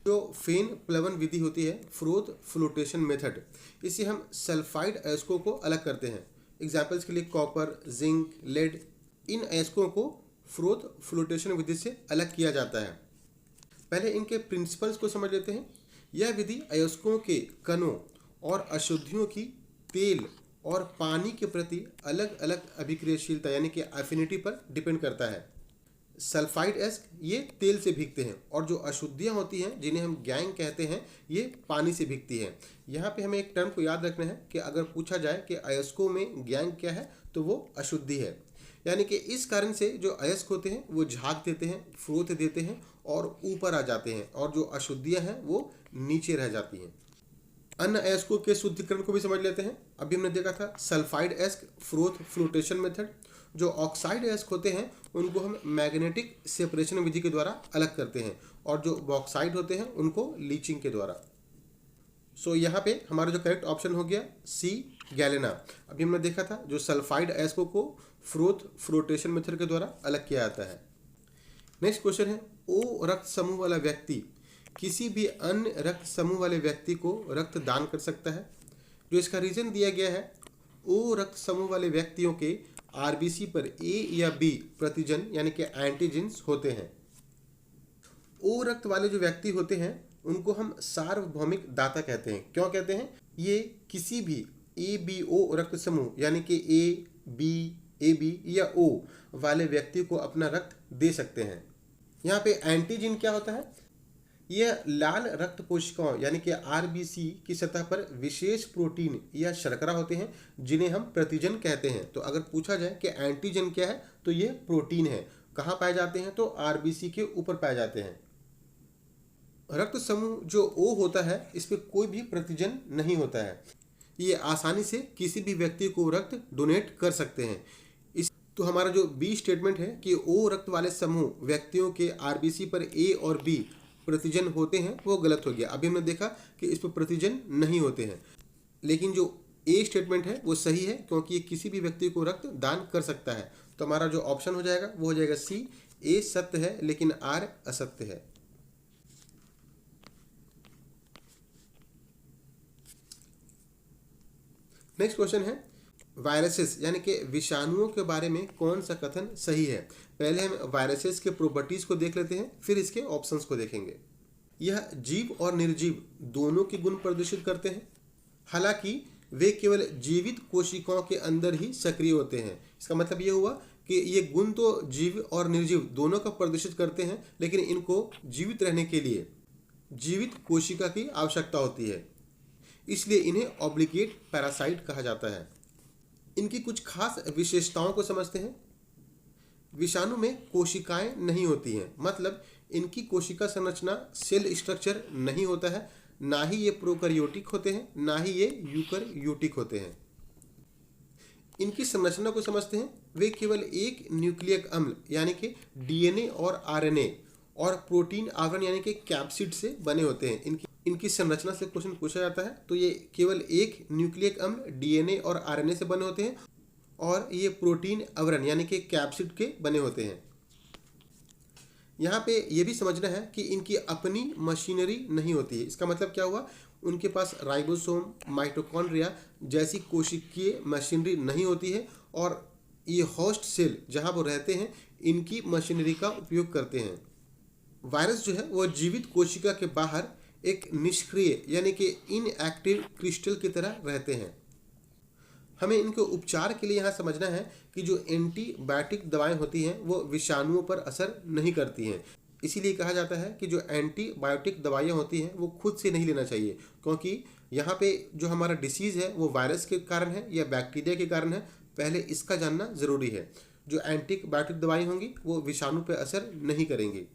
जो फेन प्लवन विधि होती है, फ्रोथ फ्लोटेशन मेथड, इससे हम सल्फाइड अयस्कों को अलग करते हैं। एग्जाम्पल्स के लिए कॉपर, जिंक, लेड, इन अयस्कों को फ्रोथ फ्लोटेशन विधि से अलग किया जाता है। पहले इनके प्रिंसिपल्स को समझ लेते हैं। यह विधि अयस्कों के कणों और अशुद्धियों की तेल और पानी के प्रति अलग अलग अभिक्रियाशीलता यानी कि एफिनिटी पर डिपेंड करता है। सल्फाइड अयस्क ये तेल से भीगते हैं और जो अशुद्धियाँ होती हैं जिन्हें हम गैंग कहते हैं ये पानी से भीगती हैं। यहाँ पे हमें एक टर्म को याद रखना है कि अगर पूछा जाए कि अयस्कों में गैंग क्या है तो वो अशुद्धि है। यानी कि इस कारण से जो अयस्क होते हैं वो झाग देते हैं, फ्रोथ देते हैं और ऊपर आ जाते हैं और जो अशुद्धियाँ हैं वो नीचे रह जाती हैं। अन्य अयस्कों के शुद्धिकरण को भी समझ लेते हैं। अभी हमने देखा था सल्फाइड अयस्क फ्रोथ फ्लोटेशन मेथड। जो ऑक्साइड अयस्क होते हैं उनको हम मैग्नेटिक सेपरेशन विधि के द्वारा अलग करते हैं और जो बॉक्साइड होते हैं उनको लीचिंग के द्वारा। सो यहाँ पे हमारा जो करेक्ट ऑप्शन हो गया सी, गैलेना। अभी हमने देखा था जो सल्फाइड अयस्कों को फ्रोथ फ्लोटेशन मेथड के द्वारा अलग किया जाता है। नेक्स्ट क्वेश्चन है, ओ रक्त समूह वाला व्यक्ति किसी भी अन्य रक्त समूह वाले व्यक्ति को रक्त दान कर सकता है? जो इसका रीजन दिया गया है, ओ रक्त समूह वाले व्यक्तियों के आरबीसी पर ए या बी प्रतिजन यानी कि एंटीजेंस होते हैं। ओ रक्त वाले जो व्यक्ति होते हैं उनको हम सार्वभौमिक दाता कहते हैं। क्यों कहते हैं? ये किसी भी ए बी ओ रक्त समूह यानी कि ए बी या ओ वाले व्यक्ति को अपना रक्त दे सकते हैं। यहाँ पे एंटीजन क्या होता है? यह लाल रक्त कोशिकाओं यानी कि आरबीसी की सतह पर विशेष प्रोटीन या शर्करा होते हैं जिन्हें हम प्रतिजन कहते हैं। तो अगर पूछा जाए कि एंटीजन क्या है तो ये प्रोटीन है। कहाँ पाए जाते हैं? तो आरबीसी के ऊपर पाए जाते हैं। रक्त समूह जो ओ होता है इस पर कोई भी प्रतिजन नहीं होता है। ये आसानी से किसी भी व्यक्ति को रक्त डोनेट कर सकते हैं। तो हमारा जो बी स्टेटमेंट है कि ओ रक्त वाले समूह व्यक्तियों के आरबीसी पर ए और बी प्रतिजन होते हैं वो गलत हो गया। अभी हमने देखा कि इस पर प्रतिजन नहीं होते हैं, लेकिन जो ए स्टेटमेंट है वो सही है क्योंकि ये किसी भी व्यक्ति को रक्त दान कर सकता है। तो हमारा जो ऑप्शन हो जाएगा वो हो जाएगा सी, ए सत्य है लेकिन आर असत्य है। नेक्स्ट क्वेश्चन है, वायरसेस यानी कि विषाणुओं के बारे में कौन सा कथन सही है? पहले हम वायरसेस के प्रॉपर्टीज को देख लेते हैं, फिर इसके ऑप्शंस को देखेंगे। यह जीव और निर्जीव दोनों के गुण प्रदर्शित करते हैं, हालांकि वे केवल जीवित कोशिकाओं के अंदर ही सक्रिय होते हैं। इसका मतलब ये हुआ कि ये गुण तो जीव और निर्जीव दोनों का प्रदर्शित करते हैं, लेकिन इनको जीवित रहने के लिए जीवित कोशिका की आवश्यकता होती है, इसलिए इन्हें ऑब्लिगेट पैरासाइट कहा जाता है। इनकी कुछ खास विशेषताओं को समझते हैं। विषाणु में कोशिकाएं नहीं होती हैं, मतलब इनकी कोशिका संरचना सेल स्ट्रक्चर नहीं होता है। ना ही ये प्रोकैरियोटिक होते हैं, ना ही ये यूकैरियोटिक होते हैं। इनकी संरचना को समझते हैं। वे केवल एक न्यूक्लियक अम्ल यानी कि डीएनए और आरएनए और प्रोटीन आवरण यानी कि कैप्सिड से बने होते हैं। इनकी इनकी संरचना से क्वेश्चन पूछा जाता है तो ये केवल एक न्यूक्लिक अम्ल डीएनए और आरएनए से बने होते हैं और ये प्रोटीन आवरण यानी कि कैप्सिड के बने होते हैं। यहाँ पे ये भी समझना है कि इनकी अपनी मशीनरी नहीं होती है। इसका मतलब क्या हुआ, उनके पास राइबोसोम, माइटोकॉन्ड्रिया जैसी कोशिकीय मशीनरी नहीं होती है और ये होस्ट सेल जहाँ वो रहते हैं इनकी मशीनरी का उपयोग करते हैं। वायरस जो है वो जीवित कोशिका के बाहर एक निष्क्रिय यानी कि इनएक्टिव क्रिस्टल की तरह रहते हैं। हमें इनके उपचार के लिए यहाँ समझना है कि जो एंटीबायोटिक दवाएं होती हैं वो विषाणुओं पर असर नहीं करती हैं। इसीलिए कहा जाता है कि जो एंटीबायोटिक दवाइयाँ होती हैं वो खुद से नहीं लेना चाहिए, क्योंकि यहाँ पे जो हमारा डिसीज़ है वो वायरस के कारण है या बैक्टीरिया के कारण है, पहले इसका जानना ज़रूरी है। जो एंटीबायोटिक दवाई होंगी वो विषाणु पर असर नहीं करेंगी।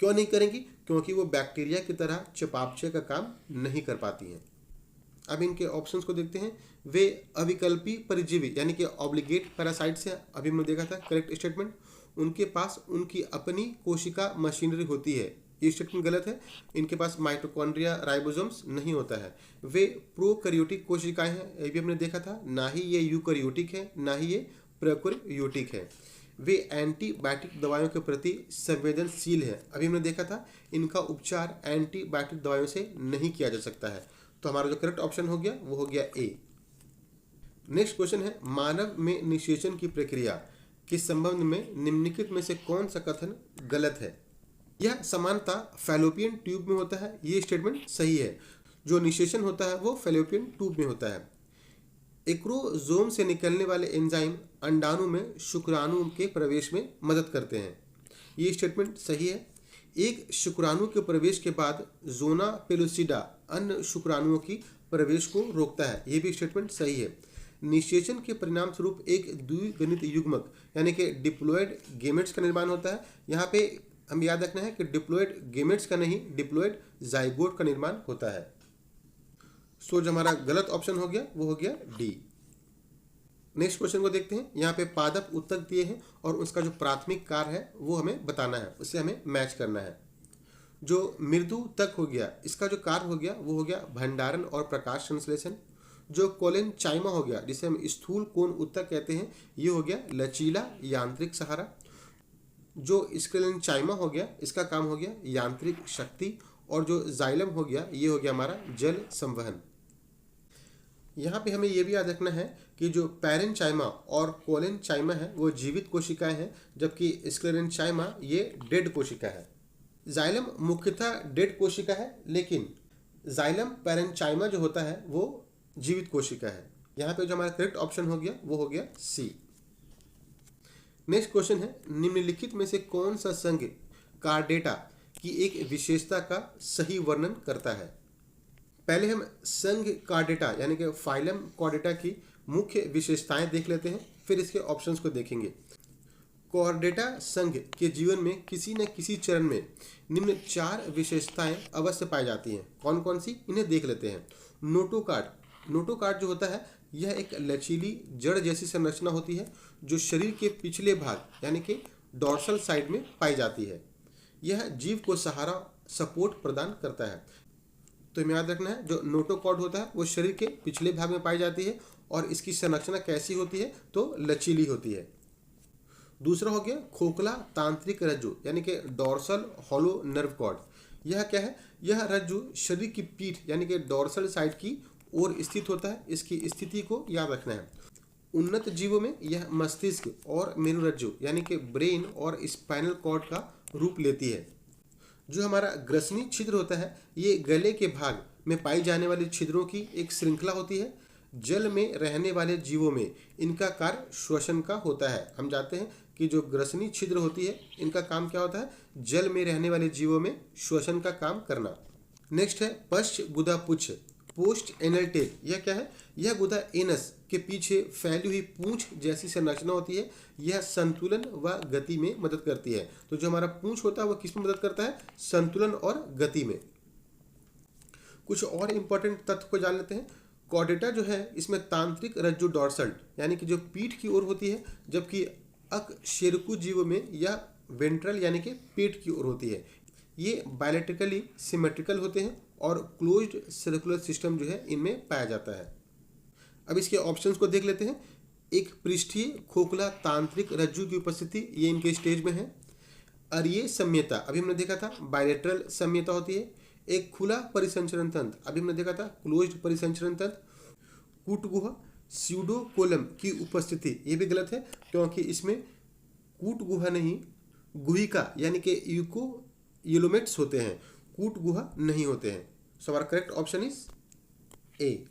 क्यों नहीं करेंगी? क्योंकि वो बैक्टीरिया की तरह चयापचय का काम नहीं कर पाती हैं। अब इनके ऑप्शंस को देखते हैं। वे अविकल्पी परजीवी यानी कि ऑब्लिगेट पैरासाइट्स हैं, अभी हमने देखा था करेक्ट स्टेटमेंट। उनके पास उनकी अपनी कोशिका मशीनरी होती है, ये स्टेटमेंट गलत है। इनके पास माइटोकॉन्ड्रिया, राइबोसोम्स नहीं होता है। वे प्रोकैरियोटिक कोशिकाएं हैं, ये भी हमने देखा था। ना ही ये यूकैरियोटिक है, ना ही ये प्रोकैरियोटिक है। वे एंटीबायोटिक दवाइयों के प्रति संवेदनशील है, अभी हमने देखा था। इनका उपचार एंटीबायोटिक दवाइयों से नहीं किया जा सकता है। तो हमारा जो करेक्ट ऑप्शन हो गया वो हो गया ए। नेक्स्ट क्वेश्चन है, मानव में निषेचन की प्रक्रिया के संबंध में निम्नलिखित में से कौन सा कथन गलत है? यह समानता फैलोपियन ट्यूब में होता है, ये स्टेटमेंट सही है। जो निषेचन होता है वो फैलोपियन ट्यूब में होता है। एक्रोजोम से निकलने वाले एंजाइम अंडाणु में शुक्राणु के प्रवेश में मदद करते हैं, ये स्टेटमेंट सही है। एक शुक्राणु के प्रवेश के बाद जोना पेलुसिडा अन्य शुक्राणुओं की प्रवेश को रोकता है, ये भी स्टेटमेंट सही है। निषेचन के परिणाम स्वरूप एक द्विगुणित युग्मक यानी कि डिप्लॉयड गेमेट्स का निर्माण होता है। यहाँ पे हम याद रखना है कि डिप्लॉयड गेमेट्स का नहीं, डिप्लॉयड जाइगोट का निर्माण होता है। सो जो हमारा गलत ऑप्शन हो गया वो हो गया डी। नेक्स्ट क्वेश्चन को देखते हैं। यहाँ पे पादप उत्तक दिए हैं और उसका जो प्राथमिक कार्य है वो हमें बताना है, उससे हमें मैच करना है। जो मृदु तक हो गया, इसका जो कार्य हो गया वो हो गया भंडारण और प्रकाश संश्लेषण। जो कोलेन चाइमा हो गया, जिसे हम स्थूल कोण उत्तक कहते हैं, ये हो गया लचीला यांत्रिक सहारा। जो स्क्लेन चाइमा हो गया, इसका काम हो गया यांत्रिक शक्ति। और जो जाइलम हो गया, ये हो गया हमारा जल संवहन। यहाँ पे हमें ये भी याद रखना है कि जो पैरेन्चाइमा और कोलेनचाइमा है वो जीवित कोशिकाएं हैं, जबकि स्क्लेरेन्चाइमा ये डेड कोशिका है। जाइलम मुख्यतः डेड कोशिका है, लेकिन जाइलम पैरेन्चाइमा जो होता है वो जीवित कोशिका है। यहाँ पे जो हमारा करेक्ट ऑप्शन हो गया वो हो गया सी। नेक्स्ट क्वेश्चन है, निम्नलिखित में से कौन सा संघ कार्डेटा की एक विशेषता का सही वर्णन करता है? पहले हम संघ कार्डेटा यानी कि फाइलम कॉर्डेटा की मुख्य विशेषताएं देख लेते हैं, फिर इसके ऑप्शंस को देखेंगे। कॉर्डेटा संघ के जीवन में किसी न किसी चरण में निम्न 4 विशेषताएं अवश्य पाई जाती हैं। कौन कौन सी, इन्हें देख लेते हैं। नोटोकार्ड। नोटोकार्ड जो होता है यह एक लचीली जड़ जैसी संरचना होती है जो शरीर के पिछले भाग यानी कि डॉर्सल साइड में पाई जाती है। यह जीव को सहारा सपोर्ट प्रदान करता है। तो हमें याद रखना है, जो नोटोकॉर्ड होता है वो शरीर के पिछले भाग में पाई जाती है और इसकी संरचना कैसी होती है, तो लचीली होती है। दूसरा हो गया खोखला तांत्रिक रज्जु यानी कि डॉर्सल हॉलो नर्व कॉर्ड। यह क्या है, यह रज्जु शरीर की पीठ यानी कि डॉर्सल साइड की ओर स्थित होता है। इसकी स्थिति को याद रखना है। उन्नत जीवों में यह मस्तिष्क और मेरुरज्जु यानी कि ब्रेन और स्पाइनल कॉर्ड का रूप लेती है। जो हमारा ग्रसनी छिद्र होता है ये गले के भाग में पाई जाने वाले छिद्रों की एक श्रृंखला होती है। जल में रहने वाले जीवों में इनका कार्य श्वसन का होता है। हम जानते हैं कि जो ग्रसनी छिद्र होती है इनका काम क्या होता है, जल में रहने वाले जीवों में श्वसन का काम करना। नेक्स्ट है पश्च गुदा पुच्छ पोस्ट एनल टेल। यह क्या है, यह गुदा एनस के पीछे फैली हुई पूंछ जैसी संरचना होती है। यह संतुलन व गति में मदद करती है। तो जो हमारा पूंछ होता है वो किस में मदद करता है, संतुलन और गति में। कुछ और इंपॉर्टेंट तथ्य को जान लेते हैं। कॉर्डेटा जो है इसमें तांत्रिक रज्जु डॉर्सल यानी कि जो पीठ की ओर होती है, जबकि अकशेरुकी जीवों में यह वेंट्रल यानी कि पेट की ओर होती है। ये बायोलॉजिकली सिमेट्रिकल होते हैं और क्लोज्ड सर्कुलर सिस्टम जो है इनमें पाया जाता है। अब इसके ऑप्शंस को देख लेते हैं। एक पृष्ठीय खोखला तांत्रिक रज्जु की उपस्थिति, ये इनके स्टेज में है। अरीय सम्यता, अभी हमने देखा था बायलेटरल सम्यता होती है। एक खुला परिसंचरण तंत्र, अभी हमने देखा था क्लोज्ड परिसंचरण तंत्र। कूटगुहा स्यूडोकोलम की उपस्थिति, ये भी गलत है क्योंकि इसमें कूटगुहा नहीं गुहिका यानी कि यूकोयुलोमेट्स होते हैं, कूटगुहा नहीं होते हैं। So our correct option is A.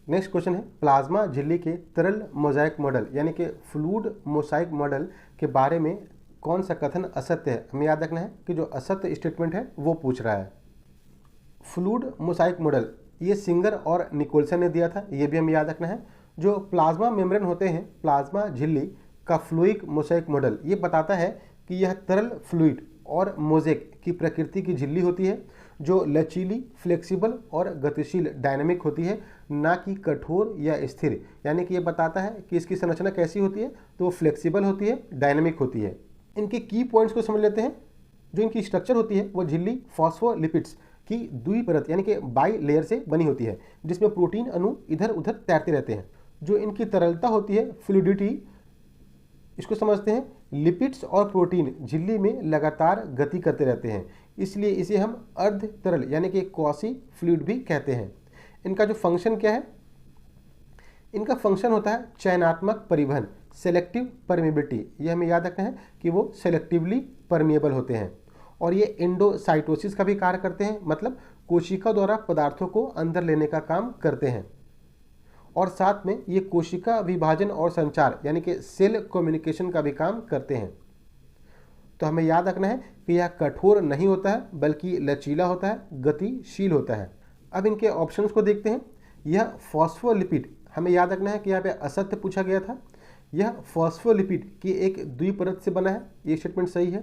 Next question है, प्लाज्मा झिल्ली के तरल मोजाइक मॉडल यानी कि फ्लूइड मोसाइक मॉडल के बारे में कौन सा कथन असत्य है। हमें याद रखना है कि जो असत्य स्टेटमेंट है वो पूछ रहा है। फ्लूइड मोसाइक मॉडल ये सिंगर और निकोलसन ने दिया था, ये भी हमें याद रखना है। जो प्लाज्मा मेम्ब्रेन होते हैं, प्लाज्मा झिल्ली का फ्लूइड मोसाइक मॉडल ये बताता है कि यह तरल फ्लूइड और मोज़ेक की प्रकृति की झिल्ली होती है जो लचीली, फ्लेक्सिबल और गतिशील डायनामिक होती है, ना कि कठोर या स्थिर। यानी कि ये बताता है कि इसकी संरचना कैसी होती है, तो वो फ्लेक्सिबल होती है, डायनामिक होती है। इनके की पॉइंट्स को समझ लेते हैं। जो इनकी स्ट्रक्चर होती है वो झिल्ली फॉस्फोलिपिड्स की द्विपरत यानी कि बाई लेयर से बनी होती है, जिसमें प्रोटीन अणु इधर उधर तैरते रहते हैं। जो इनकी तरलता होती है, फ्लूइडिटी, इसको समझते हैं। लिपिड्स और प्रोटीन झिल्ली में लगातार गति करते रहते हैं, इसलिए इसे हम अर्ध तरल यानी कि क्वासी फ्लूइड भी कहते हैं। इनका जो फंक्शन क्या है, इनका फंक्शन होता है चयनात्मक परिवहन, सेलेक्टिव परमेबिलिटी। ये हमें याद रखना है कि वो सेलेक्टिवली परमेबल होते हैं। और ये एंडोसाइटोसिस का भी कार्य करते हैं, मतलब कोशिका द्वारा पदार्थों को अंदर लेने का काम करते हैं। और साथ में ये कोशिका विभाजन और संचार यानी कि सेल कम्युनिकेशन का भी काम करते हैं। तो हमें याद रखना है कि यह कठोर नहीं होता है बल्कि लचीला होता है, गतिशील होता है। अब इनके ऑप्शंस को देखते हैं। यह फॉस्फोलिपिड, हमें याद रखना है कि यहाँ पे असत्य पूछा गया था। यह फॉस्फोलिपिड की एक द्विपरत से बना है, ये स्टेटमेंट सही है।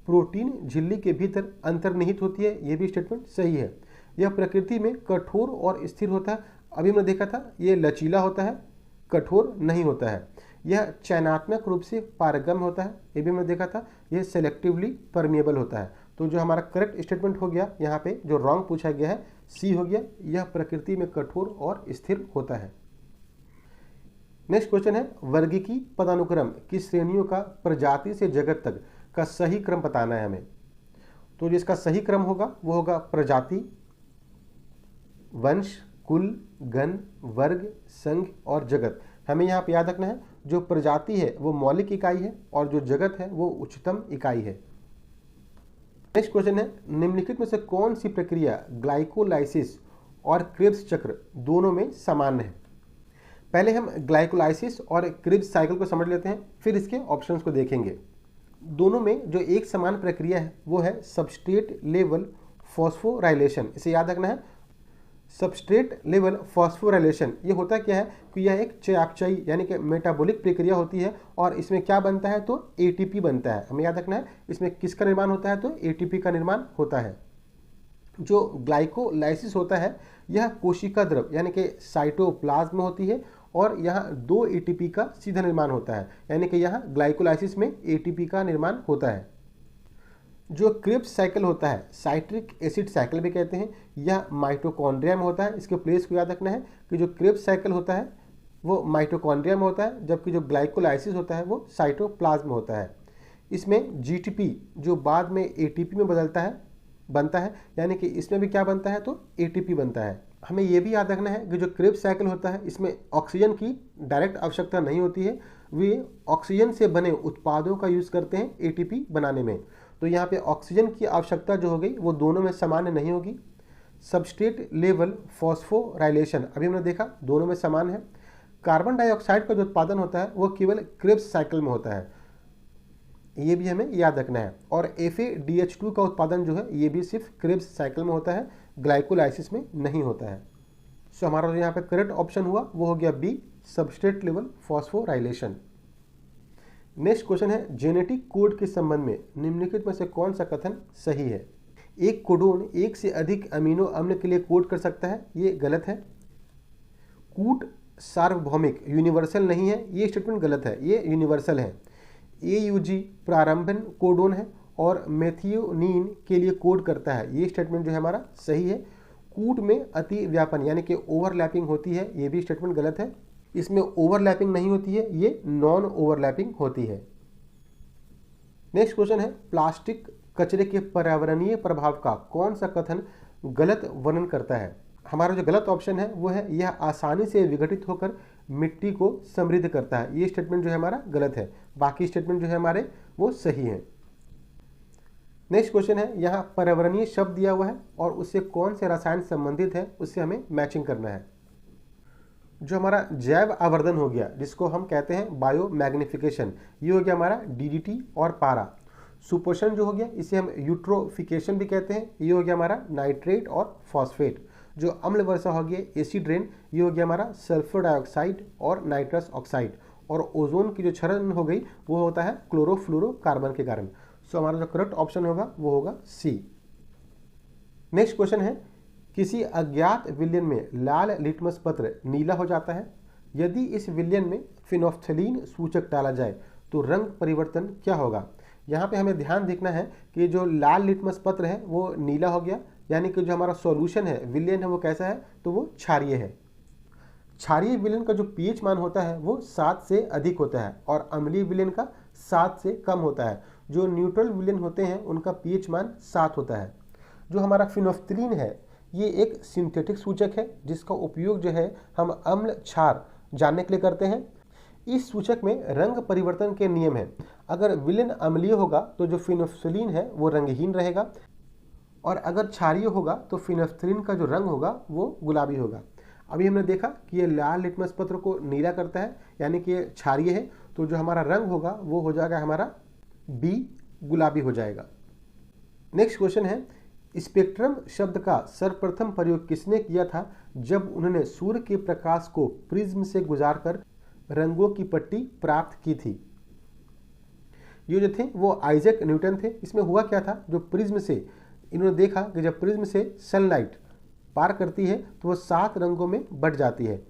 प्रोटीन झिल्ली के भीतर अंतर्निहित होती है, ये भी स्टेटमेंट सही है। यह प्रकृति में कठोर और स्थिर होता है, अभी हमने देखा था ये लचीला होता है, कठोर नहीं होता है। यह चयनात्मक रूप से पारगम्य होता है, ये भी हमने देखा था। यह सेलेक्टिवली परमेबल होता है। तो जो हमारा करेक्ट स्टेटमेंट हो गया, यहाँ पे जो रॉन्ग पूछा गया है सी हो गया, यह प्रकृति में कठोर और स्थिर होता है। नेक्स्ट क्वेश्चन है, वर्गीकी पदानुक्रम की श्रेणियों का प्रजाति से जगत तक का सही क्रम बताना है हमें। तो जिसका सही क्रम होगा वो होगा प्रजाति, वंश, कुल, गण, वर्ग, संघ और जगत। हमें यहाँ पे याद रखना है जो प्रजाति है वो मौलिक इकाई है और जो जगत है वो उच्चतम इकाई है। नेक्स्ट क्वेश्चन है, निम्नलिखित में से कौन सी प्रक्रिया ग्लाइकोलाइसिस और क्रिब्स चक्र दोनों में सामान्य है। पहले हम ग्लाइकोलाइसिस और क्रिब्स साइकिल को समझ लेते हैं, फिर इसके ऑप्शंस को देखेंगे। दोनों में जो एक समान प्रक्रिया है वो है सबस्ट्रेट लेवल फॉस्फोराइलेशन। इसे याद रखना है, सबस्ट्रेट लेवल फॉस्फोराइलेशन। ये होता क्या है कि यह एक चयापचयी यानी कि मेटाबॉलिक प्रक्रिया होती है और इसमें क्या बनता है, तो एटीपी बनता है। हमें याद रखना है इसमें किसका निर्माण होता है, तो एटीपी का निर्माण होता है। जो ग्लाइकोलाइसिस होता है यह कोशिका द्रव यानी कि साइटोप्लाज्म में होती है और यहाँ 2 एटीपी का सीधा निर्माण होता है, यानी कि यहाँ ग्लाइकोलाइसिस में एटीपी का निर्माण होता है। जो क्रिब्स साइकिल होता है, साइट्रिक एसिड साइकिल भी कहते हैं, यह माइटोकॉन्ड्रिया में होता है। इसके प्लेस को याद रखना है कि जो क्रिब्स साइकिल होता है वो माइटोकॉन्ड्रिया में होता है, जबकि जो ग्लाइकोलाइसिस होता है वो साइटोप्लाज्म में होता है। इसमें जीटीपी जो बाद में एटीपी में बनता है, यानी कि इसमें भी क्या बनता है, तो एटीपी बनता है। हमें यह भी याद रखना है कि जो क्रिब्स साइकिल होता है इसमें ऑक्सीजन की डायरेक्ट आवश्यकता नहीं होती है, वे ऑक्सीजन से बने उत्पादों का यूज़ करते हैं एटीपी बनाने में। तो यहाँ पे ऑक्सीजन की आवश्यकता जो हो गई वो दोनों में समान नहीं होगी। सबस्ट्रेट लेवल फॉस्फोराइलेशन अभी हमने देखा दोनों में समान है। कार्बन डाइऑक्साइड का जो उत्पादन होता है वो केवल क्रिब्स साइकिल में होता है, ये भी हमें याद रखना है। और FADH2 का उत्पादन जो है ये भी सिर्फ क्रिब्स साइकिल में होता है, ग्लाइकोलाइसिस में नहीं होता है। सो हमारा जो यहाँ पे करेक्ट ऑप्शन हुआ वो हो गया B, substrate level phosphorylation. Next question है, जेनेटिक कोड के संबंध में निम्नलिखित में से कौन सा कथन सही है। एक कोडोन एक से अधिक अमीनो अम्ल के लिए कोड कर सकता है, ये गलत है। कूट सार्वभौमिक यूनिवर्सल नहीं है, ये स्टेटमेंट गलत है, ये यूनिवर्सल है। AUG प्रारंभन कोडोन है और मेथियोनीन के लिए कोड करता है, ये स्टेटमेंट जो है हमारा सही है। कूट में अति व्यापन यानी कि ओवरलैपिंग होती है, ये भी स्टेटमेंट गलत है। इसमें ओवरलैपिंग नहीं होती है, ये नॉन ओवरलैपिंग होती है। नेक्स्ट क्वेश्चन है, प्लास्टिक कचरे के पर्यावरणीय प्रभाव का कौन सा कथन गलत वर्णन करता है? हमारा जो गलत ऑप्शन है वो है, यह आसानी से विघटित होकर मिट्टी को समृद्ध करता है। ये स्टेटमेंट जो है हमारा गलत है, बाकी स्टेटमेंट जो है हमारे वो सही है। नेक्स्ट क्वेश्चन है, यहाँ पर्यावरणीय शब्द दिया हुआ है और उससे कौन से रसायन संबंधित है, उससे हमें मैचिंग करना है। जो हमारा जैव आवर्धन हो गया, जिसको हम कहते हैं बायो मैग्निफिकेशन, ये हो गया हमारा डीडीटी और पारा। सुपोषण जो हो गया, इसे हम यूट्रोफिकेशन भी कहते हैं, ये हो गया हमारा नाइट्रेट और फॉस्फेट। जो अम्ल वर्षा हो गया, एसिड रेन, ये हो गया हमारा सल्फर डाइऑक्साइड और नाइट्रस ऑक्साइड। और ओजोन की जो क्षरण हो गई वो होता है क्लोरोफ्लोरोकार्बन के कारण। सो हमारा जो करेक्ट ऑप्शन होगा वो होगा सी। नेक्स्ट क्वेश्चन है, किसी अज्ञात विलयन में लाल लिटमस पत्र नीला हो जाता है। यदि इस विलयन में फिनोफ्थलीन सूचक डाला जाए तो रंग परिवर्तन क्या होगा? यहाँ पे हमें ध्यान देखना है कि जो लाल लिटमस पत्र है वो नीला हो गया, यानी कि जो हमारा सॉल्यूशन है, विलयन है, वो कैसा है, तो वो क्षारीय है। क्षारीय विलयन का जो पीएच मान होता है वो 7 से अधिक होता है और अम्लीय विलयन का 7 से कम होता है। जो न्यूट्रल विलयन होते हैं उनका पीएच मान 7 होता है। जो हमारा फिनोफ्थलीन है ये एक सिंथेटिक सूचक है, जिसका उपयोग जो है हम अम्ल क्षार जानने के लिए करते हैं। इस सूचक में रंग परिवर्तन के नियम है। अगर विलयन अम्लीय होगा तो जो फिनोफ्थलीन है वो रंगहीन रहेगा, और अगर क्षारीय होगा तो फिनोफ्थलीन का जो रंग होगा वो गुलाबी होगा। अभी हमने देखा कि ये लाल लिटमस पत्र को नीला करता है, यानी कि ये क्षारीय है, तो जो हमारा रंग होगा वो हो जाएगा हमारा बी, गुलाबी हो जाएगा। नेक्स्ट क्वेश्चन है, स्पेक्ट्रम शब्द का सर्वप्रथम प्रयोग किसने किया था जब उन्होंने सूर्य के प्रकाश को प्रिज्म से गुजारकर रंगों की पट्टी प्राप्त की थी? ये जो थे वो आइजैक न्यूटन थे। इसमें हुआ क्या था, जो प्रिज्म से इन्होंने देखा कि जब प्रिज्म से सनलाइट पार करती है तो वो 7 रंगों में बट जाती है।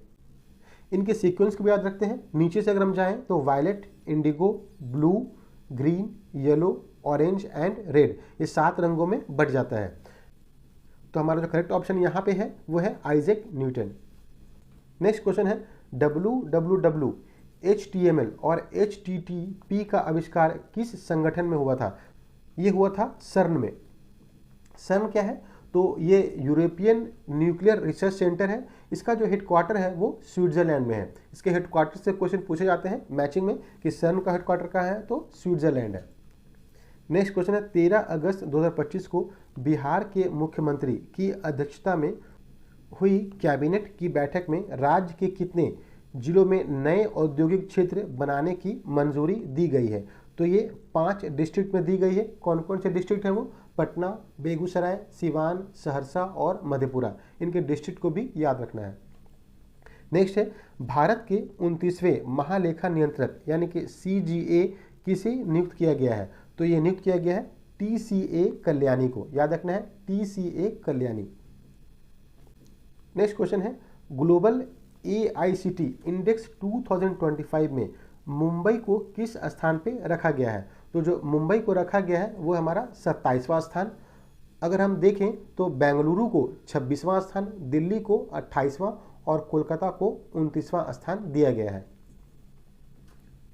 इनके सीक्वेंस को भी याद रखते हैं। नीचे से अगर हम जाएं तो violet, indigo, blue, green, yellow, orange and red, ये 7 रंगों में बट जाता है। तो हमारा जो करेक्ट ऑप्शन यहाँ पे है वो है आइजैक न्यूटन। नेक्स्ट क्वेश्चन है, www, HTML और HTTP का आविष्कार किस संगठन में हुआ था? ये हुआ था सर्न में। सर्न क्या है, तो ये यूरोपियन न्यूक्लियर रिसर्च सेंटर है। इसका जो हेडक्वार्टर है वो स्विट्जरलैंड में है। इसके हेडक्वार्टर से क्वेश्चन पूछे जाते हैं मैचिंग में कि सर्न का हेडक्वार्टर कहाँ है, तो स्विट्जरलैंड है। नेक्स्ट क्वेश्चन है, 13 अगस्त 2025 को बिहार के मुख्यमंत्री की अध्यक्षता में हुई कैबिनेट की बैठक में राज्य के कितने जिलों में नए औद्योगिक क्षेत्र बनाने की मंजूरी दी गई है? तो ये 5 डिस्ट्रिक्ट में दी गई है। कौन कौन से डिस्ट्रिक्ट है वो? पटना, बेगूसराय, सिवान, सहरसा और मधेपुरा। इनके डिस्ट्रिक्ट को भी याद रखना है। नेक्स्ट है, भारत के 29वें महालेखा नियंत्रक यानी कि CGA किसे नियुक्त किया गया है? तो ये नियुक्त किया गया है TCA कल्याणी को। याद रखना है, TCA कल्याणी। नेक्स्ट क्वेश्चन है, ग्लोबल AICT इंडेक्स 2025 में मुंबई को किस स्थान पे रखा गया है? तो जो मुंबई को रखा गया है वो हमारा 27वां स्थान। अगर हम देखें तो बेंगलुरु को 26वां स्थान, दिल्ली को 28वां और कोलकाता को 29वां स्थान दिया गया है।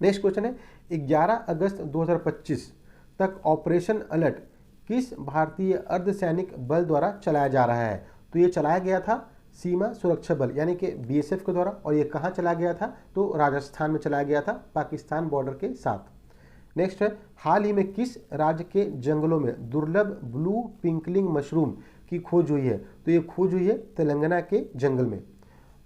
नेक्स्ट क्वेश्चन है, 11 अगस्त 2025 तक ऑपरेशन अलर्ट किस भारतीय अर्धसैनिक बल द्वारा चलाया जा रहा है? तो ये चलाया गया था सीमा सुरक्षा बल यानी कि BSF के द्वारा। और ये कहाँ चला गया था? तो राजस्थान में चलाया गया था, पाकिस्तान बॉर्डर के साथ। नेक्स्ट है, हाल ही में किस राज्य के जंगलों में दुर्लभ ब्लू पिंकलिंग मशरूम की खोज हुई है? तो ये खोज हुई है तेलंगाना के जंगल में।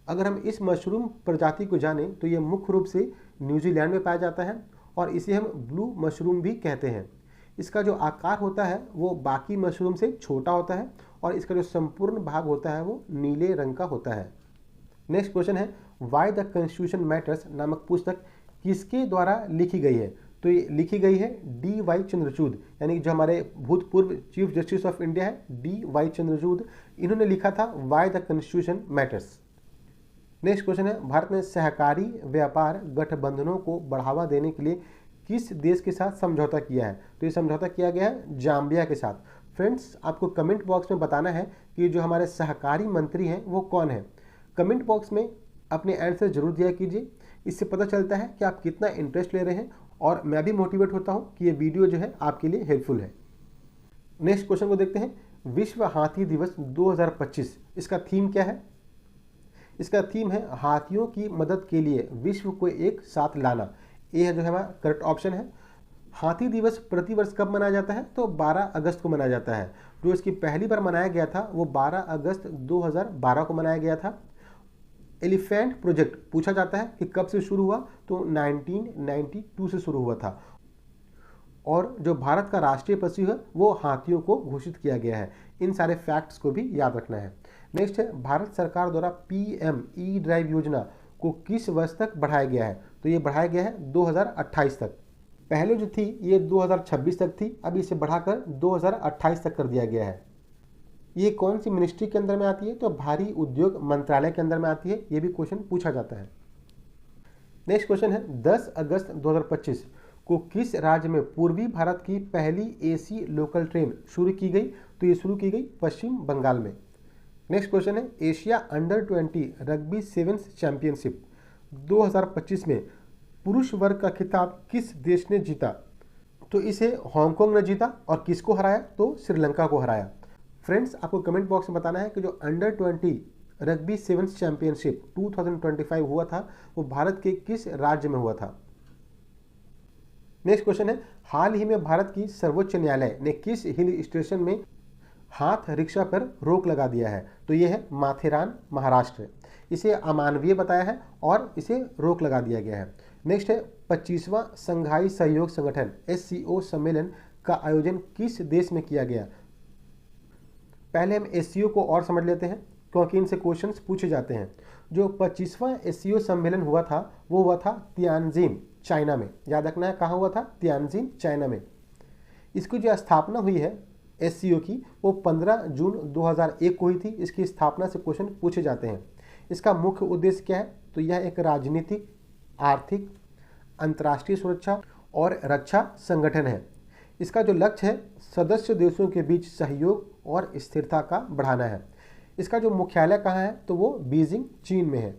अगर हम इस मशरूम प्रजाति को जानें तो ये मुख्य रूप से न्यूजीलैंड में पाया जाता है और इसे हम ब्लू मशरूम भी कहते हैं। इसका जो आकार होता है वो बाकी मशरूम से छोटा होता है और इसका जो संपूर्ण भाग होता है वो नीले रंग का होता है। नेक्स्ट क्वेश्चन है, वाई द कॉन्स्टिट्यूशन मैटर्स नामक पुस्तक किसके द्वारा लिखी गई है? तो ये लिखी गई है DY चंद्रचूड, यानी जो हमारे भूतपूर्व चीफ जस्टिस ऑफ इंडिया है DY चंद्रचूड, इन्होंने लिखा था why the constitution matters. Next question है, भारत ने सहकारी व्यापार गठबंधनों को बढ़ावा देने के लिए किस देश के साथ समझौता किया है? तो ये समझौता किया गया है जाम्बिया के साथ। फ्रेंड्स, आपको कमेंट बॉक्स में बताना है कि जो हमारे सहकारी मंत्री हैं वो कौन है। कमेंट बॉक्स में अपने आंसर जरूर दिया कीजिए, इससे पता चलता है कि आप कितना इंटरेस्ट ले रहे हैं और मैं भी मोटिवेट होता हूं कि ये वीडियो जो है आपके लिए हेल्पफुल है। नेक्स्ट क्वेश्चन को देखते हैं। विश्व हाथी दिवस 2025, इसका थीम क्या है? इसका थीम है हाथियों की मदद के लिए विश्व को एक साथ लाना। ये है जो है हमारा करेक्ट ऑप्शन है। हाथी दिवस प्रतिवर्ष कब मनाया जाता है? तो 12 अगस्त को मनाया जाता है। जो इसकी पहली बार मनाया गया था वो 12 अगस्त 2012 को मनाया गया था। एलिफेंट प्रोजेक्ट पूछा जाता है कि कब से शुरू हुआ, तो 1992 से शुरू हुआ था। और जो भारत का राष्ट्रीय पशु है वो हाथियों को घोषित किया गया है। इन सारे फैक्ट्स को भी याद रखना है। नेक्स्ट है, भारत सरकार द्वारा PM ई ड्राइव योजना को किस वर्ष तक बढ़ाया गया है? तो ये बढ़ाया गया है 2028 तक। पहले जो थी ये 2026 तक थी, अब इसे बढ़ाकर 2028 तक कर दिया गया है। ये कौन सी मिनिस्ट्री के अंदर में आती है? तो भारी उद्योग मंत्रालय के अंदर में आती है। ये भी क्वेश्चन पूछा जाता है। नेक्स्ट क्वेश्चन है, 10 अगस्त 2025 को किस राज्य में पूर्वी भारत की पहली AC लोकल ट्रेन शुरू की गई? तो ये शुरू की गई पश्चिम बंगाल में। नेक्स्ट क्वेश्चन है, एशिया अंडर-20 रग्बी सेवेंस चैंपियनशिप 2025 में पुरुष वर्ग का खिताब किस देश ने जीता? तो इसे हांगकांग ने जीता। और किसको हराया? तो श्रीलंका को हराया। फ्रेंड्स, आपको कमेंट बॉक्स में बताना है कि जो अंडर-20 रग्बी सेवेंस चैंपियनशिप 2025 हुआ था वो भारत के किस राज्य में हुआ था। नेक्स्ट क्वेश्चन है, हाल ही में भारत की सर्वोच्च न्यायालय ने किस हिल स्टेशन में हाथ रिक्शा पर रोक लगा दिया है? तो यह है माथेरान, महाराष्ट्र। इसे अमानवीय बताया है और इसे रोक लगा दिया गया है। नेक्स्ट है, 25वां संघाई सहयोग संगठन SCO सम्मेलन का आयोजन किस देश में किया गया? पहले हम SCO को और समझ लेते हैं क्योंकि इनसे क्वेश्चंस पूछे जाते हैं। जो 25वां SCO सम्मेलन हुआ था वो हुआ था तियानजिन, चाइना में। याद रखना है कहाँ हुआ था? तियानजिन, चाइना में। इसकी जो स्थापना हुई है SCO की वो 15 जून 2001 को हुई थी। इसकी स्थापना से क्वेश्चन पूछे जाते हैं। इसका मुख्य उद्देश्य क्या है? तो यह एक राजनीतिक, आर्थिक, अंतर्राष्ट्रीय सुरक्षा और रक्षा संगठन है। इसका जो लक्ष्य है सदस्य देशों के बीच सहयोग और स्थिरता का बढ़ाना है। इसका जो मुख्यालय कहाँ है? तो वो बीजिंग, चीन में है।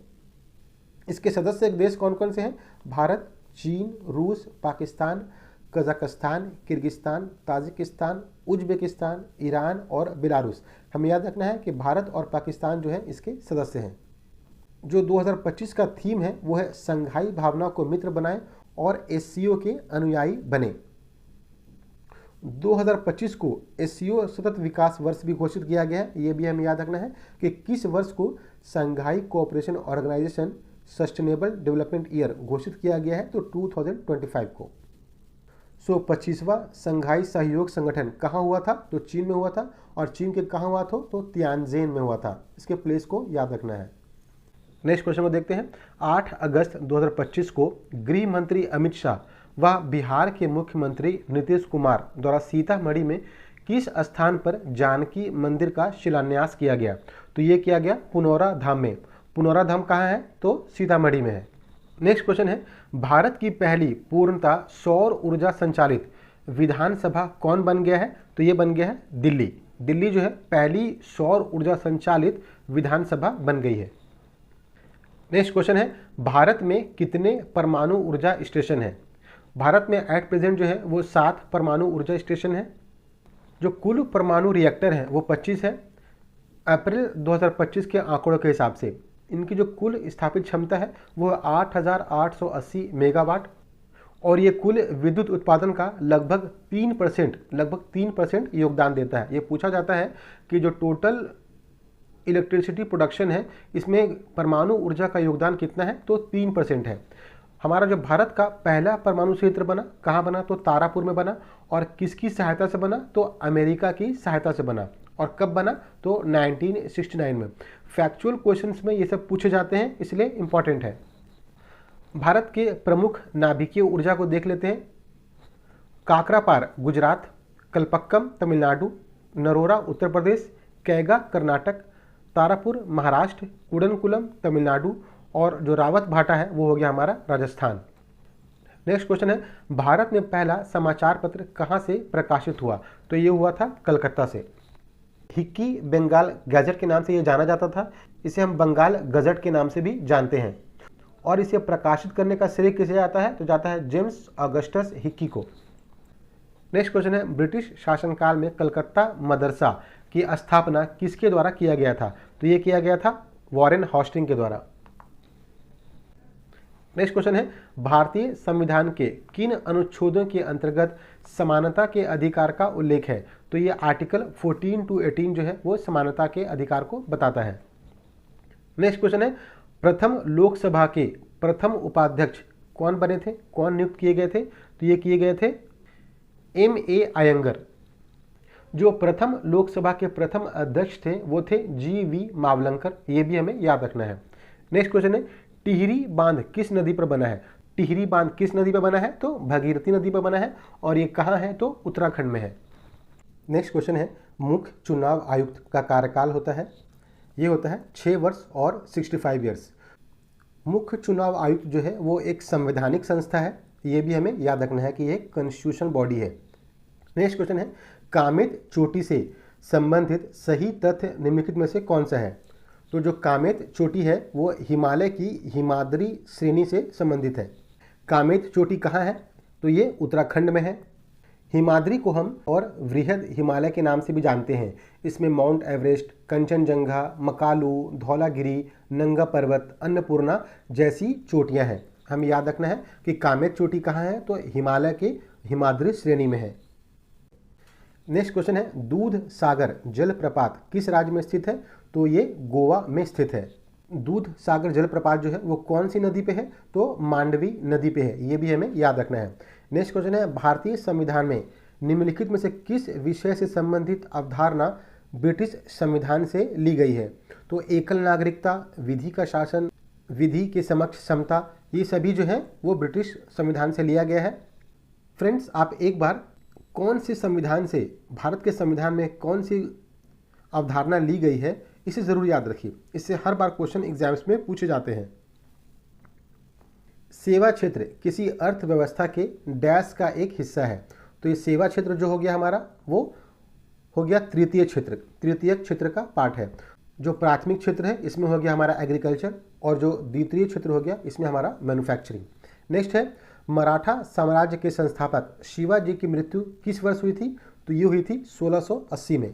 इसके सदस्य देश कौन कौन से हैं? भारत, चीन, रूस, Pakistan, Kazakhstan, Kyrgyzstan, Tajikistan, Uzbekistan, Iran और बेलारूस। हमें याद रखना है कि भारत और पाकिस्तान जो है इसके सदस्य हैं। जो 2025 का थीम है वो है संघाई भावना को मित्र बनाएं और SCO के अनुयायी बने। 2025 को SCO सतत विकास वर्ष भी घोषित किया गया है। ये भी हमें याद रखना है कि किस वर्ष को Shanghai cooperation organisation sustainable development year घोषित किया गया है। तो 2025 को। 25वां संघाई सहयोग संगठन कहाँ हुआ था? तो चीन में हुआ था। और चीन के कहाँ हुआ था? तो तियानजिन में हुआ था। इसके प्लेस को याद रखना है। नेक्स्ट क्वेश्चन को देखते हैं। 8 अगस्त 2025 को गृह मंत्री अमित शाह व बिहार के मुख्यमंत्री नीतीश कुमार द्वारा सीतामढ़ी में किस स्थान पर जानकी मंदिर का शिलान्यास किया गया? तो ये किया गया पुनौरा धाम में। पुनौरा धाम कहाँ है? तो सीतामढ़ी में है। नेक्स्ट क्वेश्चन है, भारत की पहली पूर्णतः सौर ऊर्जा संचालित विधानसभा कौन बन गया है? तो ये बन गया है दिल्ली। दिल्ली जो है पहली सौर ऊर्जा संचालित विधानसभा बन गई है। नेक्स्ट क्वेश्चन है, भारत में कितने परमाणु ऊर्जा स्टेशन है? भारत में एट प्रेजेंट जो है वो 7 परमाणु ऊर्जा स्टेशन है। जो कुल परमाणु रिएक्टर है वो 25 है। अप्रैल 2025 के आंकड़ों के हिसाब से इनकी जो कुल स्थापित क्षमता है वो 8,880 मेगावाट और ये कुल विद्युत उत्पादन का लगभग 3% योगदान देता है। ये पूछा जाता है कि जो टोटल इलेक्ट्रिसिटी प्रोडक्शन है इसमें परमाणु ऊर्जा का योगदान कितना है? तो 3% है। हमारा जो भारत का पहला परमाणु क्षेत्र बना कहाँ बना? तो तारापुर में बना। और किसकी सहायता से बना? तो अमेरिका की सहायता से बना। और कब बना? तो 1969 में। फैक्चुअल क्वेश्चंस में ये सब पूछे जाते हैं इसलिए इंपॉर्टेंट है। भारत के प्रमुख नाभिकीय ऊर्जा को देख लेते हैं। काकरापार गुजरात, कलपक्कम तमिलनाडु, नरोरा उत्तर प्रदेश, कैगा कर्नाटक, तारापुर महाराष्ट्र, कुडनकुलम तमिलनाडु और जो रावत भाटा है वो हो गया हमारा राजस्थान। नेक्स्ट क्वेश्चन है, भारत में पहला समाचार पत्र कहाँ से प्रकाशित हुआ? तो ये हुआ था कलकत्ता से। हिक्की बंगाल गैजेट के नाम से ये जाना जाता था। इसे हम बंगाल गजट के नाम से भी जानते हैं। और इसे प्रकाशित करने का श्रेय किसे जाता है? तो जाता है जेम्स ऑगस्टस हिक्की को। नेक्स्ट क्वेश्चन है, ब्रिटिश शासनकाल में कलकत्ता मदरसा की स्थापना किसके द्वारा किया गया था? तो ये किया गया था वॉरेन हॉस्टिंग के द्वारा। नेक्स्ट क्वेश्चन है, भारतीय संविधान के किन अनुच्छेदों के अंतर्गत समानता के अधिकार का उल्लेख है? तो ये आर्टिकल 14 to 18 जो है वो समानता के अधिकार को बताता है। नेक्स्ट क्वेश्चन है, प्रथम लोकसभा के प्रथम उपाध्यक्ष कौन बने थे, कौन नियुक्त किए गए थे? तो ये किए गए थे M.A. अयंगर। जो प्रथम लोकसभा के प्रथम अध्यक्ष थे वो थे G.V. मावलंकर। ये भी हमें याद रखना है। नेक्स्ट क्वेश्चन है, टिहरी बांध किस नदी पर बना है? टिहरी बांध किस नदी पर बना है? तो भगीरथी नदी पर बना है। और ये कहाँ है? तो उत्तराखंड में है। नेक्स्ट क्वेश्चन है, मुख्य चुनाव आयुक्त का कार्यकाल होता है, ये होता है 6 वर्ष और 65 ईयर्स। मुख्य चुनाव आयुक्त जो है वो एक संवैधानिक संस्था है। ये भी हमें याद रखना है कि ये कॉन्स्टिट्यूशन बॉडी है। नेक्स्ट क्वेश्चन है, कामेत चोटी से संबंधित सही तथ्य निम्नलिखित में से कौन सा है? तो जो कामेत चोटी है वो हिमालय की हिमाद्री श्रेणी से संबंधित है। कामेत चोटी कहाँ है? तो ये उत्तराखंड में है। हिमाद्री को हम और वृहद हिमालय के नाम से भी जानते हैं। इसमें माउंट एवरेस्ट, कंचनजंगा, मकालू, धौलागिरी, नंगा पर्वत, अन्नपूर्णा जैसी चोटियां हैं। हमें याद रखना है कि कामेत चोटी कहाँ है? तो हिमालय के हिमाद्री श्रेणी में है। नेक्स्ट क्वेश्चन है, दूध सागर जलप्रपात किस राज्य में स्थित है? तो ये गोवा में स्थित है। दूध सागर जलप्रपात जो है वो कौन सी नदी पे है? तो मांडवी नदी पे है। ये भी हमें याद रखना है। नेक्स्ट क्वेश्चन है, भारतीय संविधान में निम्नलिखित में से किस विषय से संबंधित अवधारणा ब्रिटिश संविधान से ली गई है? तो एकल नागरिकता, विधि का शासन, विधि के समक्ष समता, ये सभी जो है वो ब्रिटिश संविधान से लिया गया है। फ्रेंड्स, आप एक बार कौन से संविधान से, भारत के संविधान में कौन सी अवधारणा ली गई है इसे ज़रूर याद रखिए। इससे हर बार क्वेश्चन एग्जाम्स में पूछे जाते हैं। सेवा क्षेत्र किसी अर्थव्यवस्था के डैश का एक हिस्सा है। तो ये सेवा क्षेत्र जो हो गया हमारा वो हो गया तृतीय क्षेत्र, तृतीय क्षेत्र का पार्ट है। जो प्राथमिक क्षेत्र है इसमें हो गया हमारा एग्रीकल्चर, और जो द्वितीय क्षेत्र हो गया इसमें हमारा मैन्युफैक्चरिंग। नेक्स्ट है, मराठा साम्राज्य के संस्थापक शिवाजी की मृत्यु किस वर्ष हुई थी? तो ये हुई थी 1680 में।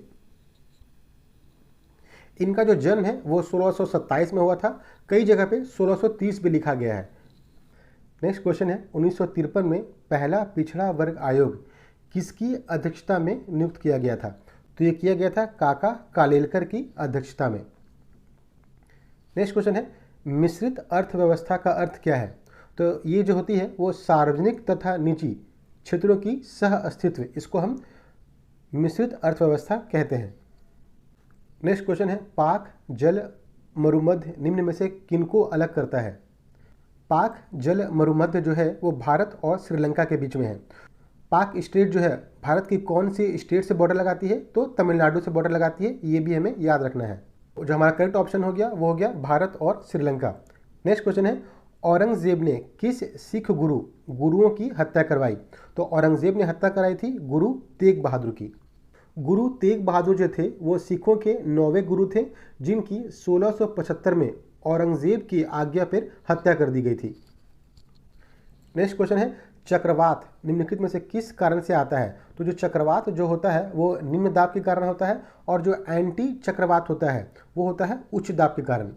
इनका जो जन्म है वो 1627 में हुआ था। कई जगह पे 1630 भी लिखा गया है। नेक्स्ट क्वेश्चन है, 1953 में पहला पिछड़ा वर्ग आयोग किसकी अध्यक्षता में नियुक्त किया गया था? तो ये किया गया था काका कालेलकर की अध्यक्षता में। नेक्स्ट क्वेश्चन है, मिश्रित अर्थव्यवस्था का अर्थ क्या है? तो ये जो होती है वो सार्वजनिक तथा निजी क्षेत्रों की सह अस्तित्व, इसको हम मिश्रित अर्थव्यवस्था कहते हैं। नेक्स्ट क्वेश्चन है, पाक जल मरुमध्य निम्न में से किनको अलग करता है? पाक जल मरुमध्य जो है वो भारत और श्रीलंका के बीच में है। पाक स्टेट जो है भारत की कौन सी स्टेट से बॉर्डर लगाती है? तो तमिलनाडु से बॉर्डर लगाती है। ये भी हमें याद रखना है। जो हमारा करेक्ट ऑप्शन हो गया वो हो गया भारत और श्रीलंका। नेक्स्ट क्वेश्चन है, औरंगजेब ने किस सिख गुरुओं की हत्या करवाई? तो औरंगजेब ने हत्या कराई थी गुरु तेग बहादुर की। गुरु तेग बहादुर जो थे वो सिखों के 9वें गुरु थे, जिनकी 1675 में औरंगजेब की आज्ञा पर हत्या कर दी गई थी। नेक्स्ट क्वेश्चन है, चक्रवात निम्नलिखित में से किस कारण से आता है? तो जो चक्रवात जो होता है वो निम्न दाब के कारण होता है, और जो एंटी चक्रवात होता है वो होता है उच्च दाब के कारण।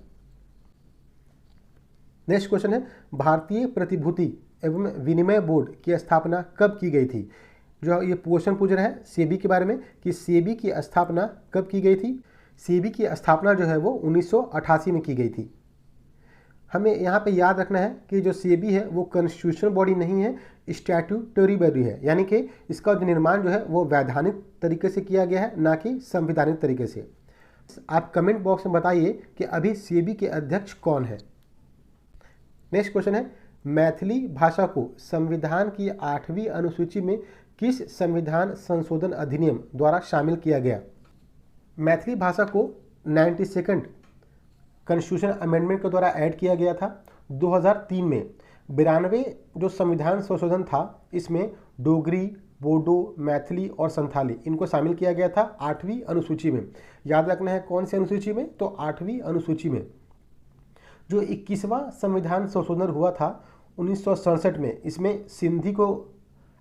नेक्स्ट क्वेश्चन है, भारतीय प्रतिभूति एवं विनिमय बोर्ड की स्थापना कब की गई थी? जो ये क्वेश्चन पूछ रहा है सेबी के बारे में कि सेबी की स्थापना कब की गई थी? सेबी की स्थापना जो है वो 1988 में की गई थी। हमें यहाँ पे याद रखना है कि जो सेबी है वो कॉन्स्टिट्यूशनल बॉडी नहीं है, स्टैट्यूटरी बॉडी है। यानी कि इसका जो निर्माण जो है वो वैधानिक तरीके से किया गया है, ना कि संवैधानिक तरीके से। आप कमेंट बॉक्स में बताइए कि अभी सेबी के अध्यक्ष कौन है। नेक्स्ट क्वेश्चन है, मैथिली भाषा को संविधान की 8वीं अनुसूची में किस संविधान संशोधन अधिनियम द्वारा शामिल किया गया? मैथिली भाषा को 92nd कॉन्स्टिट्यूशन अमेंडमेंट के द्वारा ऐड किया गया था 2003 में। 92 जो संविधान संशोधन था इसमें डोगरी, बोडो, मैथिली और संथाली, इनको शामिल किया गया था 8वीं अनुसूची में। याद रखना है कौन सी अनुसूची में, तो 8वीं अनुसूची में। जो 21वां संविधान संशोधन हुआ था 1967 में, इसमें सिंधी को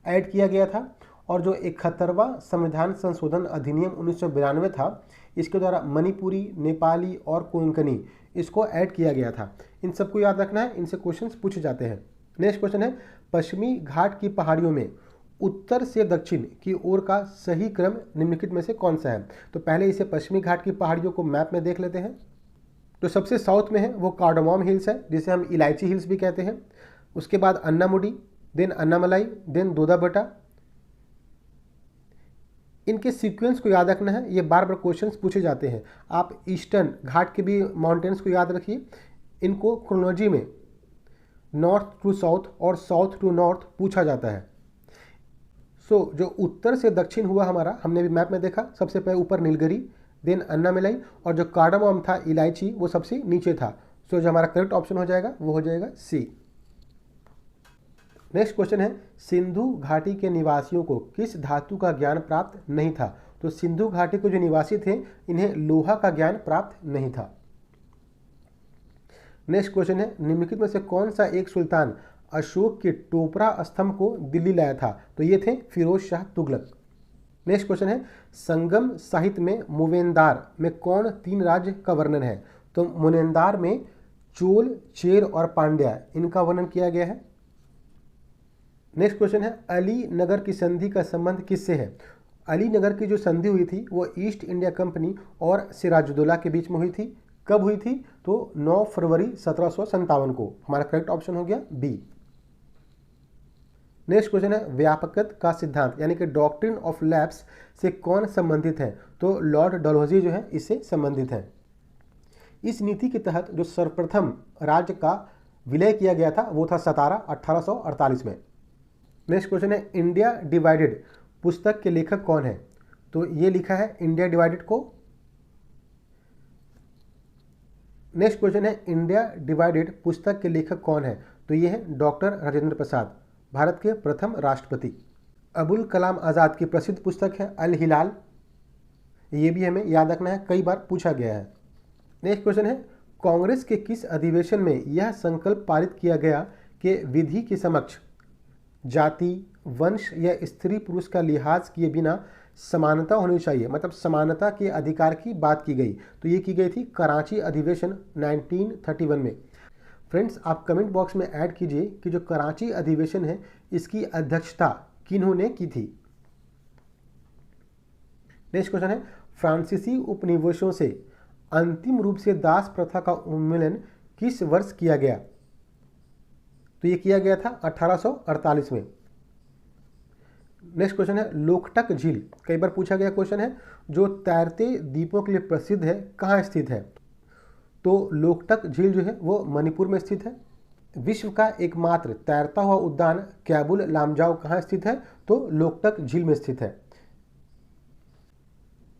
ऐड किया गया था। और जो 71वां संविधान संशोधन अधिनियम 1992 था, इसके द्वारा मणिपुरी, नेपाली और कोंकणी इसको ऐड किया गया था। इन सबको याद रखना है, इनसे क्वेश्चंस पूछे जाते हैं। नेक्स्ट क्वेश्चन है, पश्चिमी घाट की पहाड़ियों में उत्तर से दक्षिण की ओर का सही क्रम निम्नलिखित में से कौन सा है। तो पहले इसे पश्चिमी घाट की पहाड़ियों को मैप में देख लेते हैं। तो सबसे साउथ में है वो कार्डामोम हिल्स है, जिसे हम इलायची हिल्स भी कहते हैं। उसके बाद अन्नामुडी, देन अन्नामलाई, देन दोदाबटा। इनके सीक्वेंस को याद रखना है, ये बार बार क्वेश्चंस पूछे जाते हैं। आप ईस्टर्न घाट के भी माउंटेन्स को याद रखिए, इनको क्रोनोलॉजी में नॉर्थ टू साउथ और साउथ टू नॉर्थ पूछा जाता है। जो उत्तर से दक्षिण हुआ हमारा, हमने भी मैप में देखा, सबसे पहले ऊपर नीलगिरी, देन अन्नामलाई, और जो कार्डामोम था इलायची वो सबसे नीचे था। जो हमारा करेक्ट ऑप्शन हो जाएगा वो हो जाएगा सी। नेक्स्ट क्वेश्चन है, सिंधु घाटी के निवासियों को किस धातु का ज्ञान प्राप्त नहीं था। तो सिंधु घाटी के जो निवासी थे इन्हें लोहा का ज्ञान प्राप्त नहीं था। नेक्स्ट क्वेश्चन है, निम्नलिखित में से कौन सा एक सुल्तान अशोक के टोपरा स्तंभ को दिल्ली लाया था। तो ये थे फिरोज शाह तुगलक। नेक्स्ट क्वेश्चन है, संगम साहित्य में मूवेंदार में कौन 3 राज्य का वर्णन है। तो मूवेंदार में चोल, चेर और पांड्या इनका वर्णन किया गया है। नेक्स्ट क्वेश्चन है, अली नगर की संधि का संबंध किससे है। अली नगर की जो संधि हुई थी वो ईस्ट इंडिया कंपनी और सिराजुद्दौला के बीच में हुई थी। कब हुई थी, तो 9 फरवरी 1757 को। हमारा करेक्ट ऑप्शन हो गया बी। नेक्स्ट क्वेश्चन है, व्यापकत्व का सिद्धांत यानी कि डॉक्ट्रिन ऑफ लैप्स से कौन संबंधित है। तो लॉर्ड डलहौजी जो है इससे संबंधित है। इस नीति के तहत जो सर्वप्रथम राज्य का विलय किया गया था वो था सतारा 1848 में। नेक्स्ट क्वेश्चन है, इंडिया डिवाइडेड पुस्तक के लेखक कौन है। तो ये लिखा है इंडिया डिवाइडेड को। नेक्स्ट क्वेश्चन है, इंडिया डिवाइडेड पुस्तक के लेखक कौन है। तो ये है डॉक्टर राजेंद्र प्रसाद, भारत के प्रथम राष्ट्रपति। अबुल कलाम आज़ाद की प्रसिद्ध पुस्तक है अल हिलाल। ये भी हमें याद रखना है, कई बार पूछा गया है। नेक्स्ट क्वेश्चन है, कांग्रेस के किस अधिवेशन में यह संकल्प पारित किया गया कि विधि के समक्ष जाति, वंश या स्त्री पुरुष का लिहाज किए बिना समानता होनी चाहिए, मतलब समानता के अधिकार की बात की गई। तो ये की गई थी कराची अधिवेशन 1931 में। फ्रेंड्स, आप कमेंट बॉक्स में ऐड कीजिए कि जो कराची अधिवेशन है इसकी अध्यक्षता किन्होंने की थी। नेक्स्ट क्वेश्चन है, फ्रांसीसी उपनिवेशों से अंतिम रूप से दास प्रथा का उन्मूलन किस वर्ष किया गया। तो ये किया गया था 1848 में। नेक्स्ट क्वेश्चन है, लोकटक झील कई बार पूछा गया क्वेश्चन है, जो तैरते द्वीपों के लिए प्रसिद्ध है, कहाँ स्थित है। तो लोकटक झील जो है वो मणिपुर में स्थित है। विश्व का एकमात्र तैरता हुआ उद्यान कैबुल लामजाओ कहाँ स्थित है। तो लोकटक झील में स्थित है।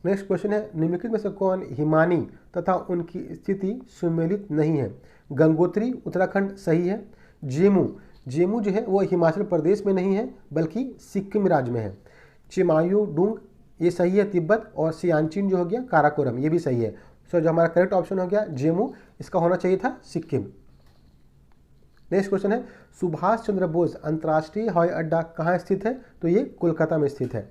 नेक्स्ट क्वेश्चन है, निम्नलिखित में से कौन हिमानी तथा उनकी स्थिति सुमेलित नहीं है। गंगोत्री उत्तराखंड सही है। जेमू जो है वो हिमाचल प्रदेश में नहीं है बल्कि सिक्किम राज्य में है। चिमायुडुंग ये सही है तिब्बत, और सियाचिन जो हो गया काराकोरम ये भी सही है। सो जो हमारा करेक्ट ऑप्शन हो गया जेमू, इसका होना चाहिए था सिक्किम। नेक्स्ट क्वेश्चन है, सुभाष चंद्र बोस अंतर्राष्ट्रीय हवाई अड्डा कहाँ स्थित है। तो ये कोलकाता में स्थित है।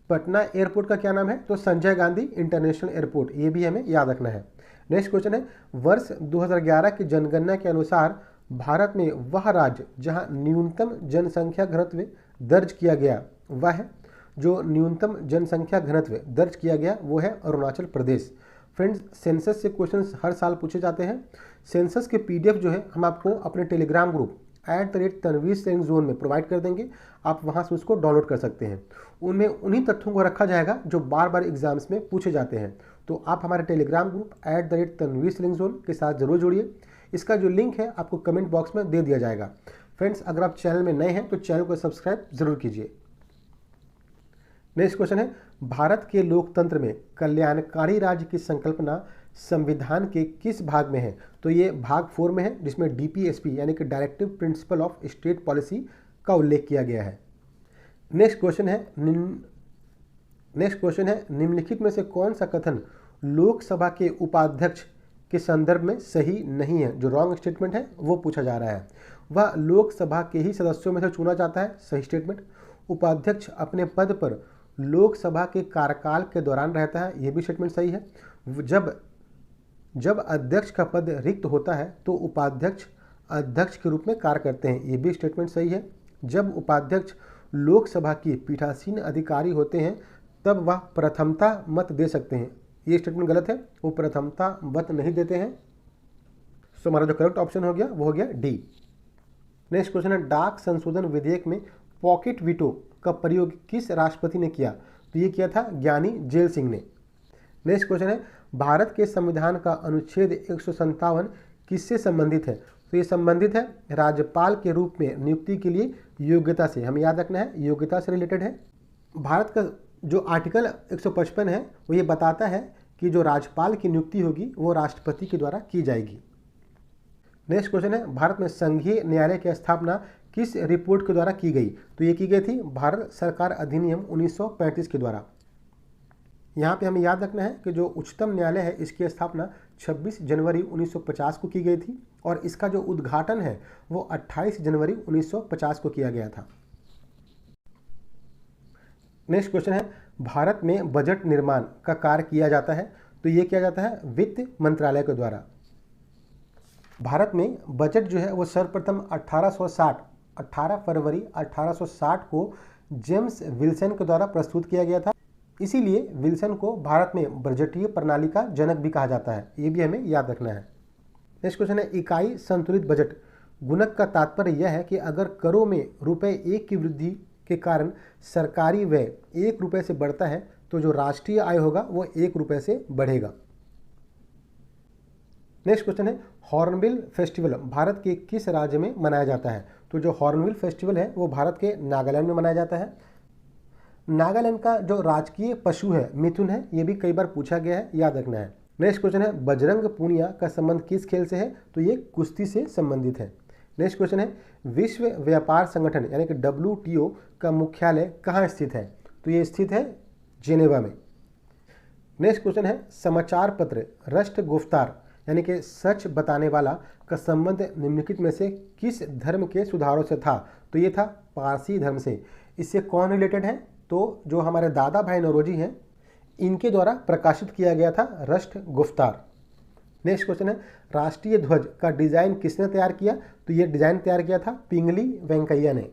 पटना एयरपोर्ट का क्या नाम है। तो संजय गांधी इंटरनेशनल एयरपोर्ट, ये भी हमें याद रखना है। नेक्स्ट क्वेश्चन है, वर्ष 2011 की जनगणना के अनुसार भारत में वह राज्य जहां न्यूनतम जनसंख्या घनत्व दर्ज किया गया वह है, जो न्यूनतम जनसंख्या घनत्व दर्ज किया गया वो है अरुणाचल प्रदेश। फ्रेंड्स, सेंसस से क्वेश्चंस हर साल पूछे जाते हैं। सेंसस के पीडीएफ जो है हम आपको अपने टेलीग्राम ग्रुप @तनवीर सैनिक जोन में प्रोवाइड कर देंगे। आप वहां से उसको डाउनलोड कर सकते हैं। उनमें उन्हीं तथ्यों को रखा जाएगा जो बार बार एग्जाम्स में पूछे जाते हैं। तो आप हमारे टेलीग्राम ग्रुप @तनवीर सैनिक जोन के साथ जरूर जुड़िए। इसका जो लिंक है आपको कमेंट बॉक्स में दे दिया जाएगा। फ्रेंड्स, अगर आप चैनल में नए हैं तो चैनल को सब्सक्राइब जरूर कीजिए। नेक्स्ट क्वेश्चन है, भारत के लोकतंत्र में कल्याणकारी राज्य की संकल्पना संविधान के किस भाग में है। तो ये भाग 4 में है, जिसमें DPSP यानी कि directive principle of state policy का उल्लेख किया गया है। नेक्स्ट क्वेश्चन है निम्नलिखित में से कौन सा कथन लोकसभा के उपाध्यक्ष के संदर्भ में सही नहीं है। जो रॉन्ग स्टेटमेंट है वो पूछा जा रहा है। वह लोकसभा के ही सदस्यों में से चुना जाता है, सही स्टेटमेंट। उपाध्यक्ष अपने पद पर लोकसभा के कार्यकाल के दौरान रहता है, ये भी स्टेटमेंट सही है। जब अध्यक्ष का पद रिक्त होता है तो उपाध्यक्ष अध्यक्ष के रूप में कार्य करते हैं, ये भी स्टेटमेंट सही है। जब उपाध्यक्ष लोकसभा के पीठासीन अधिकारी होते हैं तब वह प्रथमता मत दे सकते हैं, ये स्टेटमेंट गलत है, वो प्रथमता मत नहीं देते हैं। सो हमारा जो करेक्ट ऑप्शन हो गया वो हो गया डी। नेक्स्ट क्वेश्चन है डाक संशोधन विधेयक में पॉकेट वीटो का प्रयोग किस राष्ट्रपति ने किया। तो ये किया था ज्ञानी जेल सिंह ने। नेक्स्ट क्वेश्चन है भारत के संविधान का अनुच्छेद 157 किससे संबंधित है। तो ये संबंधित है राज्यपाल के रूप में नियुक्ति के लिए योग्यता से। हमें याद रखना है योग्यता से रिलेटेड है। भारत का जो आर्टिकल 155 है वो ये बताता है कि जो राज्यपाल की नियुक्ति होगी वो राष्ट्रपति के द्वारा की जाएगी। नेक्स्ट क्वेश्चन है भारत में संघीय न्यायालय की स्थापना किस रिपोर्ट के द्वारा की गई। तो ये की गई थी भारत सरकार अधिनियम 1935 के द्वारा। यहाँ पे हमें याद रखना है कि जो उच्चतम न्यायालय है इसकी स्थापना 26 जनवरी 1950 को की गई थी और इसका जो उद्घाटन है वो 28 जनवरी 1950 को किया गया था। नेक्स्ट क्वेश्चन है भारत में बजट निर्माण का कार्य किया जाता है। तो ये किया जाता है वित्त मंत्रालय के द्वारा। भारत में बजट जो है वो सर्वप्रथम 18 फरवरी 1860 को जेम्स विल्सन के द्वारा प्रस्तुत किया गया था। इसीलिए विल्सन को भारत में बजटीय प्रणाली का जनक भी कहा जाता है, ये भी हमें याद रखना है। नेक्स्ट क्वेश्चन है इकाई संतुलित बजट गुणक का तात्पर्य यह है कि अगर करों में ₹1 की वृद्धि के कारण सरकारी व्यय ₹1 से बढ़ता है तो जो राष्ट्रीय आय होगा वो ₹1 से बढ़ेगा। नेक्स्ट क्वेश्चन है हॉर्नबिल फेस्टिवल भारत के किस राज्य में मनाया जाता है। तो जो हॉर्नबिल फेस्टिवल है वो भारत के नागालैंड में मनाया जाता है। नागालैंड का जो राजकीय पशु है मिथुन है, ये भी कई बार पूछा गया है, याद रखना है। नेक्स्ट क्वेश्चन है बजरंग पूनिया का संबंध किस खेल से है। तो ये कुश्ती से संबंधित है। नेक्स्ट क्वेश्चन है विश्व व्यापार संगठन यानी कि WTO का मुख्यालय कहाँ स्थित है। तो ये स्थित है जेनेवा में। नेक्स्ट क्वेश्चन है समाचार पत्र रष्ट गुफ्तार यानी कि सच बताने वाला का संबंध निम्नलिखित में से किस धर्म के सुधारों से था। तो ये था पारसी धर्म से। इससे कौन रिलेटेड है। तो जो हमारे दादा भाई नौरोजी हैं इनके द्वारा प्रकाशित किया गया था रष्ट गुफ्तार। नेक्स्ट क्वेश्चन है राष्ट्रीय ध्वज का डिजाइन किसने तैयार किया। तो ये डिजाइन तैयार किया था पिंगली वेंकैया ने।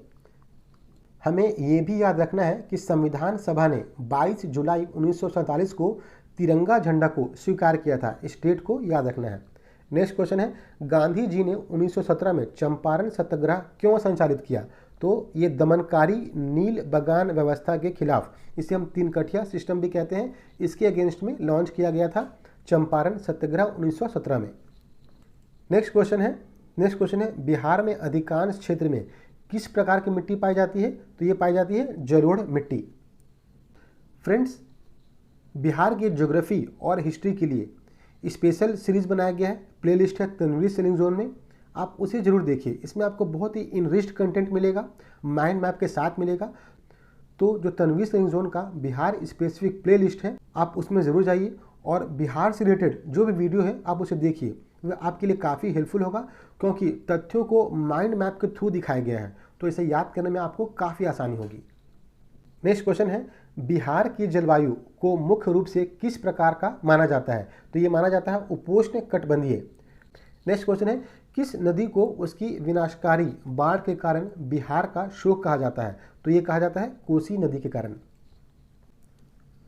हमें ये भी याद रखना है कि संविधान सभा ने 22 जुलाई 1947 को तिरंगा झंडा को स्वीकार किया था, इस डेट को याद रखना है। नेक्स्ट क्वेश्चन है गांधी जी ने 1917 में चंपारण सत्याग्रह क्यों संचालित किया। तो ये दमनकारी नील बगान व्यवस्था के खिलाफ, इसे हम 3 कठिया सिस्टम भी कहते हैं, इसके अगेंस्ट में लॉन्च किया गया था चंपारण सत्याग्रह 1917 में। नेक्स्ट क्वेश्चन है बिहार में अधिकांश क्षेत्र में किस प्रकार की मिट्टी पाई जाती है। तो ये पाई जाती है जलोढ़ मिट्टी। फ्रेंड्स बिहार की ज्योग्राफी और हिस्ट्री के लिए स्पेशल सीरीज बनाया गया है, प्लेलिस्ट है तनवीर सेलिंग जोन में, आप उसे जरूर देखिए। इसमें आपको बहुत ही इनरिच्ड कंटेंट मिलेगा, माइंड मैप के साथ मिलेगा। तो जो तनवीर सेलिंग जोन का बिहार स्पेसिफिक प्लेलिस्ट है आप उसमें ज़रूर जाइए और बिहार से रिलेटेड जो भी वीडियो है आप उसे देखिए, वह आपके लिए काफ़ी हेल्पफुल होगा क्योंकि तथ्यों को माइंड मैप के थ्रू दिखाया गया है, तो इसे याद करने में आपको काफ़ी आसानी होगी। नेक्स्ट क्वेश्चन है बिहार की जलवायु को मुख्य रूप से किस प्रकार का माना जाता है। तो ये माना जाता है उपोष्ण कटिबंधीय। नेक्स्ट क्वेश्चन है किस नदी को उसकी विनाशकारी बाढ़ के कारण बिहार का शोक कहा जाता है। तो ये कहा जाता है कोसी नदी के कारण।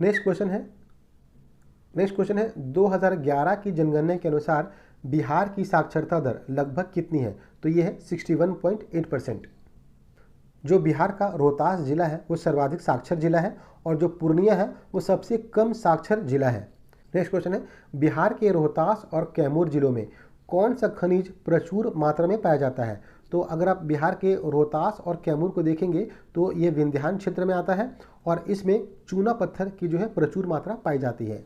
नेक्स्ट क्वेश्चन है 2011 की जनगणना के अनुसार बिहार की साक्षरता दर लगभग कितनी है। तो ये है 61.8%। जो बिहार का रोहतास जिला है वो सर्वाधिक साक्षर जिला है और जो पूर्णिया है वो सबसे कम साक्षर जिला है। नेक्स्ट क्वेश्चन है बिहार के रोहतास और कैमूर जिलों में कौन सा खनिज प्रचुर मात्रा में पाया जाता है। तो अगर आप बिहार के रोहतास और कैमूर को देखेंगे तो ये विंध्याचल क्षेत्र में आता है और इसमें चूना पत्थर की जो है प्रचुर मात्रा पाई जाती है।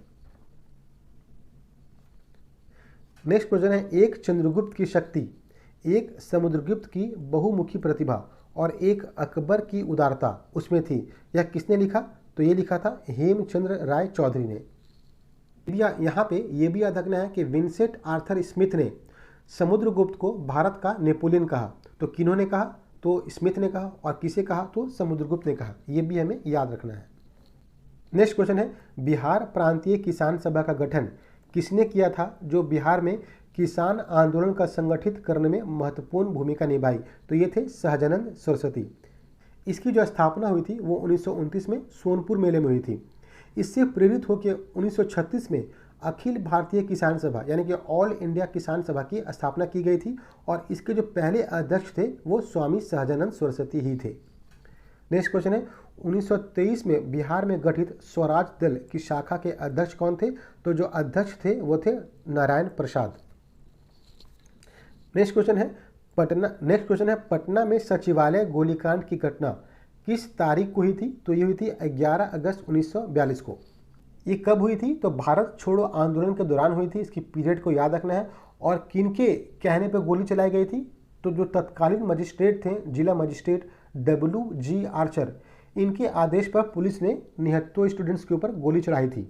नेक्स्ट क्वेश्चन है एक चंद्रगुप्त की शक्ति, एक समुद्रगुप्त की बहुमुखी प्रतिभा और एक अकबर की उदारता उसमें थी। यह किसने लिखा? तो ये लिखा था हेमचंद्र राय चौधरी ने। यहाँ पे ये भी याद रखना है कि विंसेंट आर्थर स्मिथ ने समुद्रगुप्त को भारत का नेपोलियन कहा। तो किन्होंने कहा? तो स्मिथ ने कहा। और किसे कहा? तो समुद्रगुप्त ने कहा। ये भी हमें याद रखना है। नेक्स्ट क्वेश्चन है, बिहार प्रांतीय किसान सभा का गठन किसने किया था जो बिहार में किसान आंदोलन का संगठित करने में महत्वपूर्ण भूमिका निभाई? तो ये थे सहजानंद सरस्वती। इसकी जो स्थापना हुई थी वो 1929 में सोनपुर मेले में हुई थी। इससे प्रेरित होकर 1936 में अखिल भारतीय किसान सभा यानी कि ऑल इंडिया किसान सभा की स्थापना की गई थी और इसके जो पहले अध्यक्ष थे वो स्वामी सहजानंद सरस्वती ही थे। नेक्स्ट क्वेश्चन है, 1923 में बिहार में गठित स्वराज दल की शाखा के अध्यक्ष कौन थे? तो जो अध्यक्ष थे वो थे नारायण प्रसाद। नेक्स्ट क्वेश्चन है पटना में सचिवालय गोलीकांड की घटना किस तारीख को हुई थी? तो ये हुई थी 11 अगस्त 1942 को। ये कब हुई थी? तो भारत छोड़ो आंदोलन के दौरान हुई थी। इसकी पीरियड को याद रखना है। और किनके कहने पर गोली चलाई गई थी? तो जो तत्कालीन मजिस्ट्रेट थे, जिला मजिस्ट्रेट WG आर्चर, इनके आदेश पर पुलिस ने निहत्थों स्टूडेंट्स के ऊपर गोली चढ़ाई थी।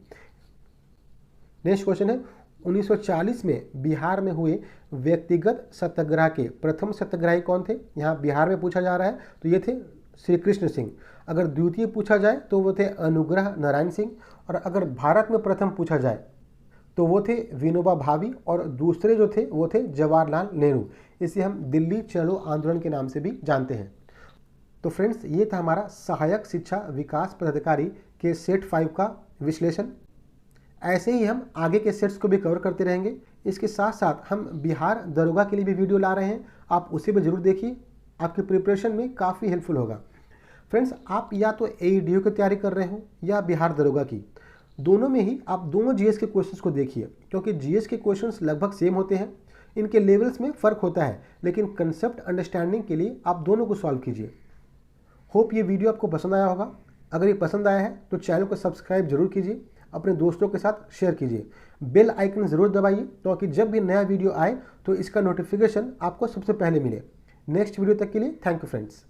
नेक्स्ट क्वेश्चन है, 1940 में बिहार में हुए व्यक्तिगत सत्याग्रह के प्रथम सत्याग्रही कौन थे? यहाँ बिहार में पूछा जा रहा है। तो ये थे श्री कृष्ण सिंह। अगर द्वितीय पूछा जाए तो वो थे अनुग्रह नारायण सिंह। और अगर भारत में प्रथम पूछा जाए तो वो थे विनोबा भावे और दूसरे जो थे वो थे जवाहरलाल नेहरू। इसे हम दिल्ली चलो आंदोलन के नाम से भी जानते हैं। तो फ्रेंड्स, ये था हमारा सहायक शिक्षा विकास पदाधिकारी के सेट 5 का विश्लेषण। ऐसे ही हम आगे के सेट्स को भी कवर करते रहेंगे। इसके साथ साथ हम बिहार दरोगा के लिए भी वीडियो ला रहे हैं, आप उसे भी जरूर देखिए, आपकी प्रिपरेशन में काफ़ी हेल्पफुल होगा। फ्रेंड्स, आप या तो AEDO की तैयारी कर रहे हो या बिहार दरोगा की, दोनों में ही आप दोनों GS के क्वेश्चंस को देखिए, क्योंकि GS के क्वेश्चंस लगभग सेम होते हैं। इनके लेवल्स में फ़र्क होता है, लेकिन कंसेप्ट अंडरस्टैंडिंग के लिए आप दोनों को सॉल्व कीजिए। होप ये वीडियो आपको पसंद आया होगा। अगर ये पसंद आया है तो चैनल को सब्सक्राइब जरूर कीजिए, अपने दोस्तों के साथ शेयर कीजिए, बेल आइकन ज़रूर दबाइए ताकि जब भी नया वीडियो आए तो इसका नोटिफिकेशन आपको सबसे पहले मिले। नेक्स्ट वीडियो तक के लिए थैंक यू फ्रेंड्स।